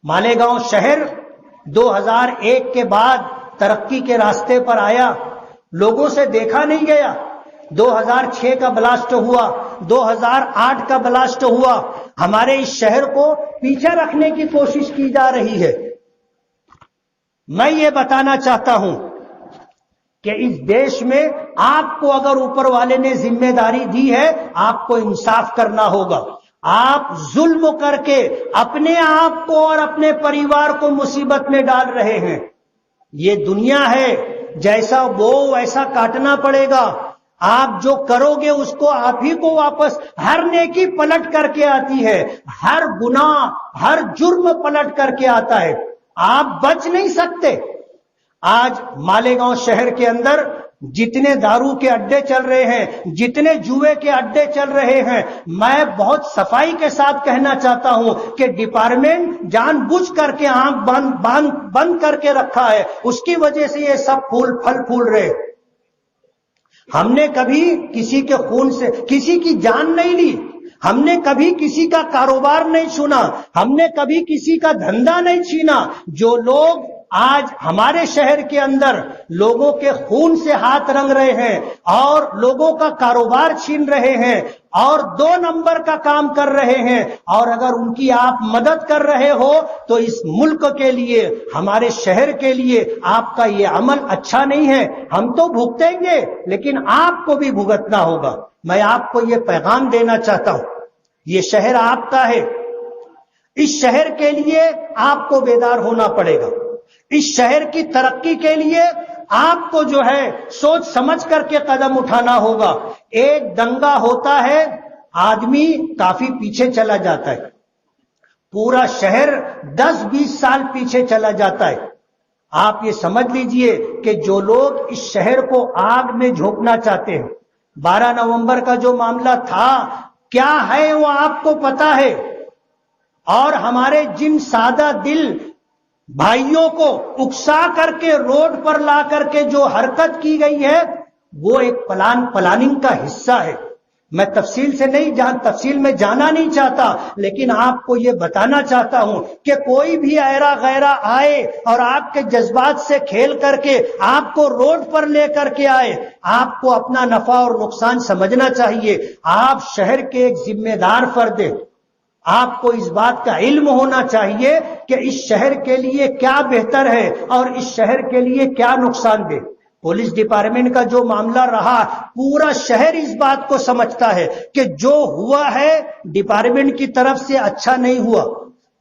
مالیگاؤں شہر 2001 کے بعد ترقی کے راستے پر آیا، لوگوں سے دیکھا نہیں گیا۔ 2006 کا بلاسٹ ہوا، 2008 کا بلاسٹ ہوا، ہمارے اس شہر کو پیچھے رکھنے کی کوشش کی جا رہی ہے۔ میں یہ بتانا چاہتا ہوں کہ اس دیش میں آپ کو اگر اوپر والے نے ذمہ داری دی ہے، آپ کو انصاف کرنا ہوگا۔ آپ ظلم کر کے اپنے آپ کو اور اپنے پریوار کو مصیبت میں ڈال رہے ہیں۔ یہ دنیا ہے، جیسا بو ویسا کاٹنا پڑے گا۔ آپ جو کرو گے اس کو آپ ہی کو واپس، ہر نیکی پلٹ کر کے آتی ہے، ہر گناہ ہر جرم پلٹ کر کے آتا ہے، آپ بچ نہیں سکتے۔ آج مالیگاؤں شہر کے اندر جتنے دارو کے اڈے چل رہے ہیں، جتنے جوئے کے اڈے چل رہے ہیں، میں بہت صفائی کے ساتھ کہنا چاہتا ہوں کہ ڈپارٹمنٹ جان بوجھ کر کے آنکھ بند کر کے رکھا ہے، اس کی وجہ سے یہ سب پھل پھول رہے۔ ہم نے کبھی کسی کے خون سے کسی کی جان نہیں لی، ہم نے کبھی کسی کا کاروبار نہیں چھینا، ہم نے کبھی کسی کا دھندا نہیں چھینا۔ جو لوگ آج ہمارے شہر کے اندر لوگوں کے خون سے ہاتھ رنگ رہے ہیں اور لوگوں کا کاروبار چھین رہے ہیں اور 2 نمبر کا کام کر رہے ہیں، اور اگر ان کی آپ مدد کر رہے ہو تو اس ملک کے لیے، ہمارے شہر کے لیے آپ کا یہ عمل اچھا نہیں ہے۔ ہم تو بھگتیں گے لیکن آپ کو بھی بھگتنا ہوگا۔ میں آپ کو یہ پیغام دینا چاہتا ہوں، یہ شہر آپ کا ہے، اس شہر کے لیے آپ کو بیدار ہونا پڑے گا۔ اس شہر کی ترقی کے لیے آپ کو جو ہے سوچ سمجھ کر کے قدم اٹھانا ہوگا۔ ایک دنگا ہوتا ہے، آدمی کافی پیچھے چلا جاتا ہے، پورا شہر 10-20 سال پیچھے چلا جاتا ہے۔ آپ یہ سمجھ لیجئے کہ جو لوگ اس شہر کو آگ میں جھونکنا چاہتے ہیں، 12 نومبر کا جو معاملہ تھا کیا ہے وہ آپ کو پتا ہے، اور ہمارے جن سادہ دل بھائیوں کو اکسا کر کے روڈ پر لا کر کے جو حرکت کی گئی ہے وہ ایک پلاننگ کا حصہ ہے۔ میں تفصیل میں جانا نہیں چاہتا، لیکن آپ کو یہ بتانا چاہتا ہوں کہ کوئی بھی ایرا غیرہ آئے اور آپ کے جذبات سے کھیل کر کے آپ کو روڈ پر لے کر کے آئے، آپ کو اپنا نفع اور نقصان سمجھنا چاہیے۔ آپ شہر کے ایک ذمہ دار فرد ہیں، آپ کو اس بات کا علم ہونا چاہیے کہ اس شہر کے لیے کیا بہتر ہے اور اس شہر کے لیے کیا نقصان دہ۔ پولیس ڈپارٹمنٹ کا جو معاملہ رہا، پورا شہر اس بات کو سمجھتا ہے کہ جو ہوا ہے ڈپارٹمنٹ کی طرف سے اچھا نہیں ہوا۔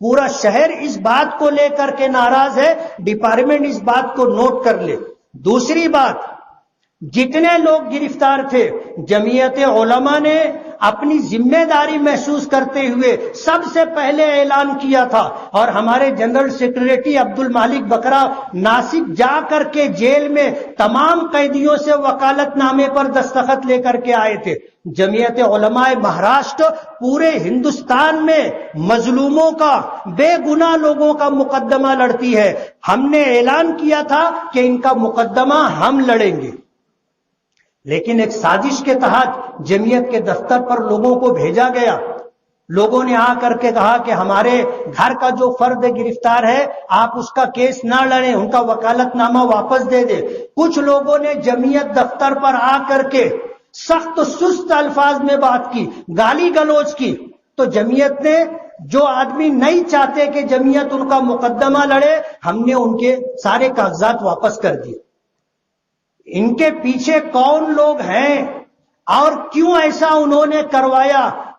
پورا شہر اس بات کو لے کر کے ناراض ہے، ڈپارٹمنٹ اس بات کو نوٹ کر لے۔ دوسری بات، جتنے لوگ گرفتار تھے، جمعیت علماء نے اپنی ذمہ داری محسوس کرتے ہوئے سب سے پہلے اعلان کیا تھا، اور ہمارے جنرل سیکریٹری عبد المالک بکرا ناسک جا کر کے جیل میں تمام قیدیوں سے وکالت نامے پر دستخط لے کر کے آئے تھے۔ جمعیت علماء مہاراشٹر پورے ہندوستان میں مظلوموں کا، بے گناہ لوگوں کا مقدمہ لڑتی ہے۔ ہم نے اعلان کیا تھا کہ ان کا مقدمہ ہم لڑیں گے، لیکن ایک سازش کے تحت جمعیت کے دفتر پر لوگوں کو بھیجا گیا۔ لوگوں نے آ کر کے کہا کہ ہمارے گھر کا جو فرد گرفتار ہے آپ اس کا کیس نہ لڑیں، ان کا وکالت نامہ واپس دے دیں۔ کچھ لوگوں نے جمعیت دفتر پر آ کر کے سخت سست الفاظ میں بات کی، گالی گلوچ کی، تو جمعیت نے، جو آدمی نہیں چاہتے کہ جمعیت ان کا مقدمہ لڑے، ہم نے ان کے سارے کاغذات واپس کر دیے۔ ان کے پیچھے کون لوگ ہیں اور کیوں ایسا انہوں نے کروایا،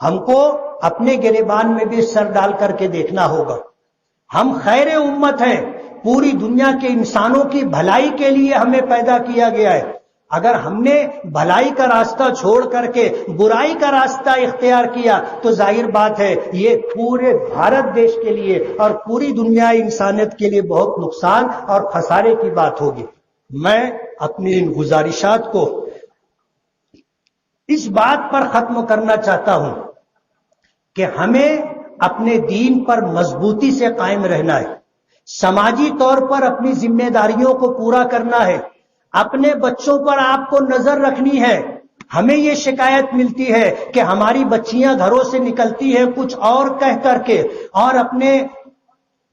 ہم کو اپنے گریبان میں بھی سر ڈال کر کے دیکھنا ہوگا. ہم خیر امت ہیں، پوری دنیا کے انسانوں کی بھلائی کے لیے ہمیں پیدا کیا گیا ہے. اگر ہم نے بھلائی کا راستہ چھوڑ کر کے برائی کا راستہ اختیار کیا تو ظاہر بات ہے یہ پورے بھارت دیش کے لیے اور پوری دنیا انسانیت کے لیے بہت نقصان اور خسارے کی بات ہوگی. میں اپنی ان گزارشات کو اس بات پر ختم کرنا چاہتا ہوں کہ ہمیں اپنے دین پر مضبوطی سے قائم رہنا ہے، سماجی طور پر اپنی ذمہ داریوں کو پورا کرنا ہے، اپنے بچوں پر آپ کو نظر رکھنی ہے. ہمیں یہ شکایت ملتی ہے کہ ہماری بچیاں گھروں سے نکلتی ہیں کچھ اور کہہ کر کے اور اپنے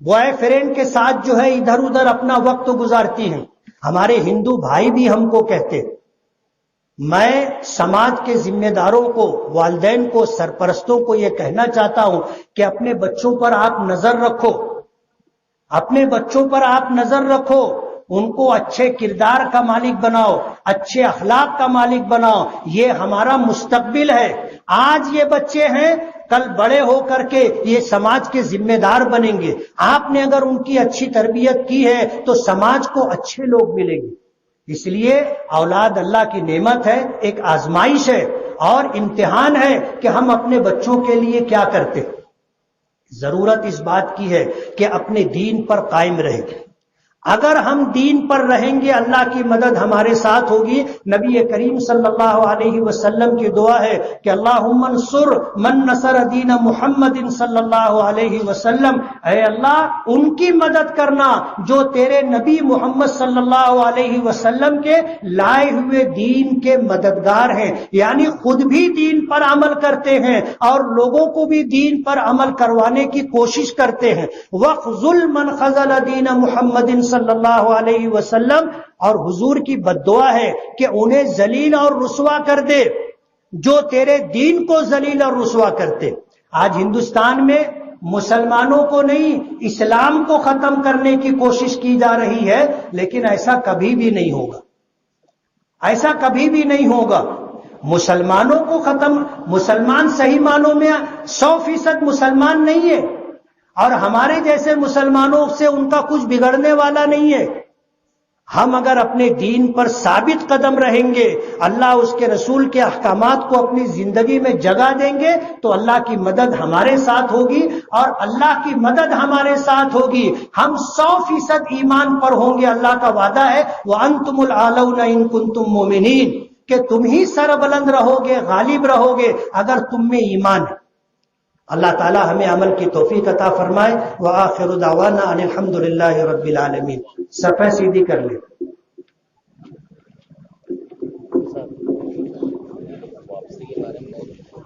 بوائے فرینڈ کے ساتھ جو ہے ادھر ادھر اپنا وقت گزارتی ہیں. ہمارے ہندو بھائی بھی ہم کو کہتے. میں سماج کے ذمہ داروں کو، والدین کو، سرپرستوں کو یہ کہنا چاہتا ہوں کہ اپنے بچوں پر آپ نظر رکھو، اپنے بچوں پر آپ نظر رکھو، ان کو اچھے کردار کا مالک بناؤ، اچھے اخلاق کا مالک بناؤ. یہ ہمارا مستقبل ہے. آج یہ بچے ہیں، کل بڑے ہو کر کے یہ سماج کے ذمہ دار بنیں گے. آپ نے اگر ان کی اچھی تربیت کی ہے تو سماج کو اچھے لوگ ملیں گے. اس لیے اولاد اللہ کی نعمت ہے، ایک آزمائش ہے اور امتحان ہے کہ ہم اپنے بچوں کے لیے کیا کرتے. ضرورت اس بات کی ہے کہ اپنے دین پر قائم رہیں. اگر ہم دین پر رہیں گے اللہ کی مدد ہمارے ساتھ ہوگی. نبی کریم صلی اللہ علیہ وسلم کی دعا ہے کہ اللہم انصر من نصر دین محمد صلی اللہ علیہ وسلم. اے اللہ ان کی مدد کرنا جو تیرے نبی محمد صلی اللہ علیہ وسلم کے لائے ہوئے دین کے مددگار ہیں، یعنی خود بھی دین پر عمل کرتے ہیں اور لوگوں کو بھی دین پر عمل کروانے کی کوشش کرتے ہیں. وَخْذُلْ مَنْ خَذَلَ دین محمد صلی اللہ علیہ وسلم. اور حضور کی بددعا ہے کہ انہیں ذلیل اور رسوا کر دے جو تیرے دین کو ذلیل اور رسوا کرتے. آج ہندوستان میں مسلمانوں کو نہیں اسلام کو ختم کرنے کی کوشش کی جا رہی ہے، لیکن ایسا کبھی بھی نہیں ہوگا، ایسا کبھی بھی نہیں ہوگا. مسلمانوں کو ختم، مسلمان صحیح معنوں میں 100% مسلمان نہیں ہے اور ہمارے جیسے مسلمانوں سے ان کا کچھ بگڑنے والا نہیں ہے. ہم اگر اپنے دین پر ثابت قدم رہیں گے، اللہ اس کے رسول کے احکامات کو اپنی زندگی میں جگہ دیں گے تو اللہ کی مدد ہمارے ساتھ ہوگی اور اللہ کی مدد ہمارے ساتھ ہوگی. ہم 100% ایمان پر ہوں گے. اللہ کا وعدہ ہے وَأَنْتُمُ الْأَعْلَوْنَ إِن كُنتُم مُؤْمِنِينَ کہ تم ہی سر بلند رہو گے، غالب رہو گے اگر تم میں ایمان ہے. اللہ تعالی ہمیں عمل کی توفیق عطا فرمائے. وآخر دعوانا ان الحمد للہ رب العالمین. صفحہ سیدھی کر لیں. واپسی کے بارے میں بول دیتے تھوڑا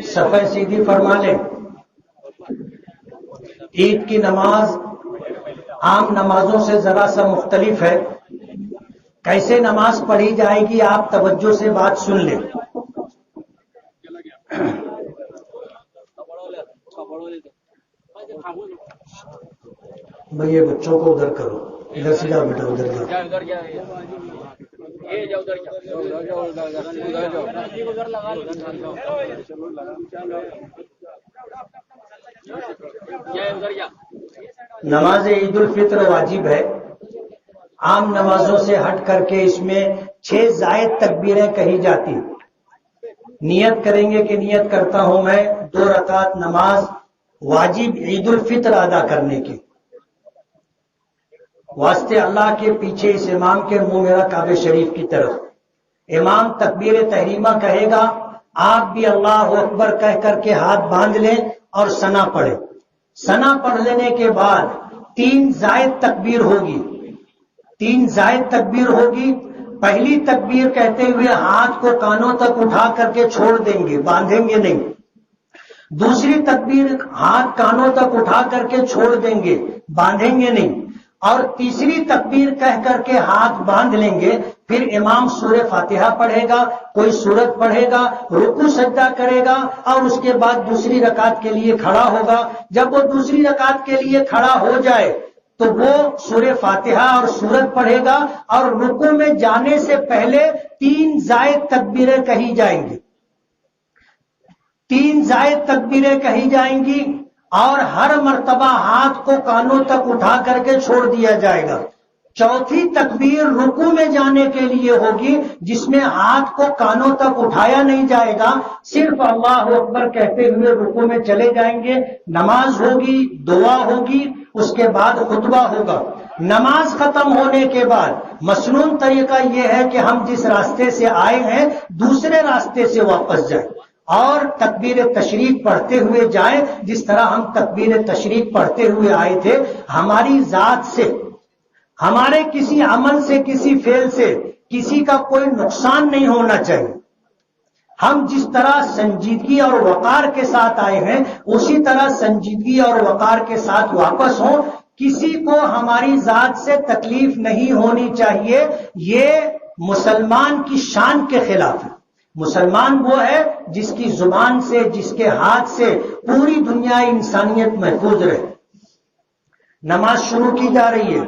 صفحہ سیدھی فرما لیں. عید کی نماز عام نمازوں سے ذرا سا مختلف ہے. کیسے نماز پڑھی جائے گی آپ توجہ سے بات سن لیں. بھئی بچوں کو ادھر کرو، ادھر سے جاؤ بیٹا، ادھر جاؤ. نماز عید الفطر واجب ہے. عام نمازوں سے ہٹ کر کے اس میں 6 زائد تکبیریں کہی جاتی. نیت کریں گے کہ نیت کرتا ہوں میں 2 رکعت نماز واجب عید الفطر ادا کرنے کی. واسطے اللہ کے پیچھے اس امام کے منہ میرا کعبہ شریف کی طرف. امام تکبیر تحریمہ کہے گا، آپ بھی اللہ اکبر کہہ کر کے ہاتھ باندھ لیں اور ثنا پڑھیں. ثنا پڑھ لینے کے بعد 3 زائد تکبیر ہوگی. 3 زائد تکبیر ہوگی. پہلی تکبیر کہتے ہوئے ہاتھ کو کانوں تک اٹھا کر کے چھوڑ دیں گے، باندھیں گے نہیں. دوسری تکبیر ہاتھ کانوں تک اٹھا کر کے چھوڑ دیں گے، باندھیں گے نہیں. اور تیسری تکبیر کہہ کر کے ہاتھ باندھ لیں گے. پھر امام سورہ فاتحہ پڑھے گا، کوئی سورت پڑھے گا، رکوع سجدہ کرے گا، اور اس کے بعد دوسری رکعت کے لیے کھڑا ہوگا. جب وہ دوسری رکعت کے لیے کھڑا ہو جائے تو وہ سورہ فاتحہ اور سورت پڑھے گا، اور رکوع میں جانے سے پہلے 3 زائد تکبیریں کہی جائیں گی. 3 زائد تکبیریں کہی جائیں گی، اور ہر مرتبہ ہاتھ کو کانوں تک اٹھا کر کے چھوڑ دیا جائے گا. چوتھی تکبیر رکوع میں جانے کے لیے ہوگی، جس میں ہاتھ کو کانوں تک اٹھایا نہیں جائے گا، صرف اللہ اکبر کہتے ہوئے رکوع میں چلے جائیں گے. نماز ہوگی، دعا ہوگی، اس کے بعد خطبہ ہوگا. نماز ختم ہونے کے بعد مسنون طریقہ یہ ہے کہ ہم جس راستے سے آئے ہیں دوسرے راستے سے واپس جائیں اور تکبیر تشریق پڑھتے ہوئے جائیں. جس طرح ہم تکبیر تشریق پڑھتے ہوئے آئے تھے، ہماری ذات سے، ہمارے کسی عمل سے، کسی فعل سے کسی کا کوئی نقصان نہیں ہونا چاہیے. ہم جس طرح سنجیدگی اور وقار کے ساتھ آئے ہیں اسی طرح سنجیدگی اور وقار کے ساتھ واپس ہوں. کسی کو ہماری ذات سے تکلیف نہیں ہونی چاہیے. یہ مسلمان کی شان کے خلاف ہے. مسلمان وہ ہے جس کی زبان سے، جس کے ہاتھ سے پوری دنیا انسانیت محفوظ رہے. نماز شروع کی جا رہی ہے.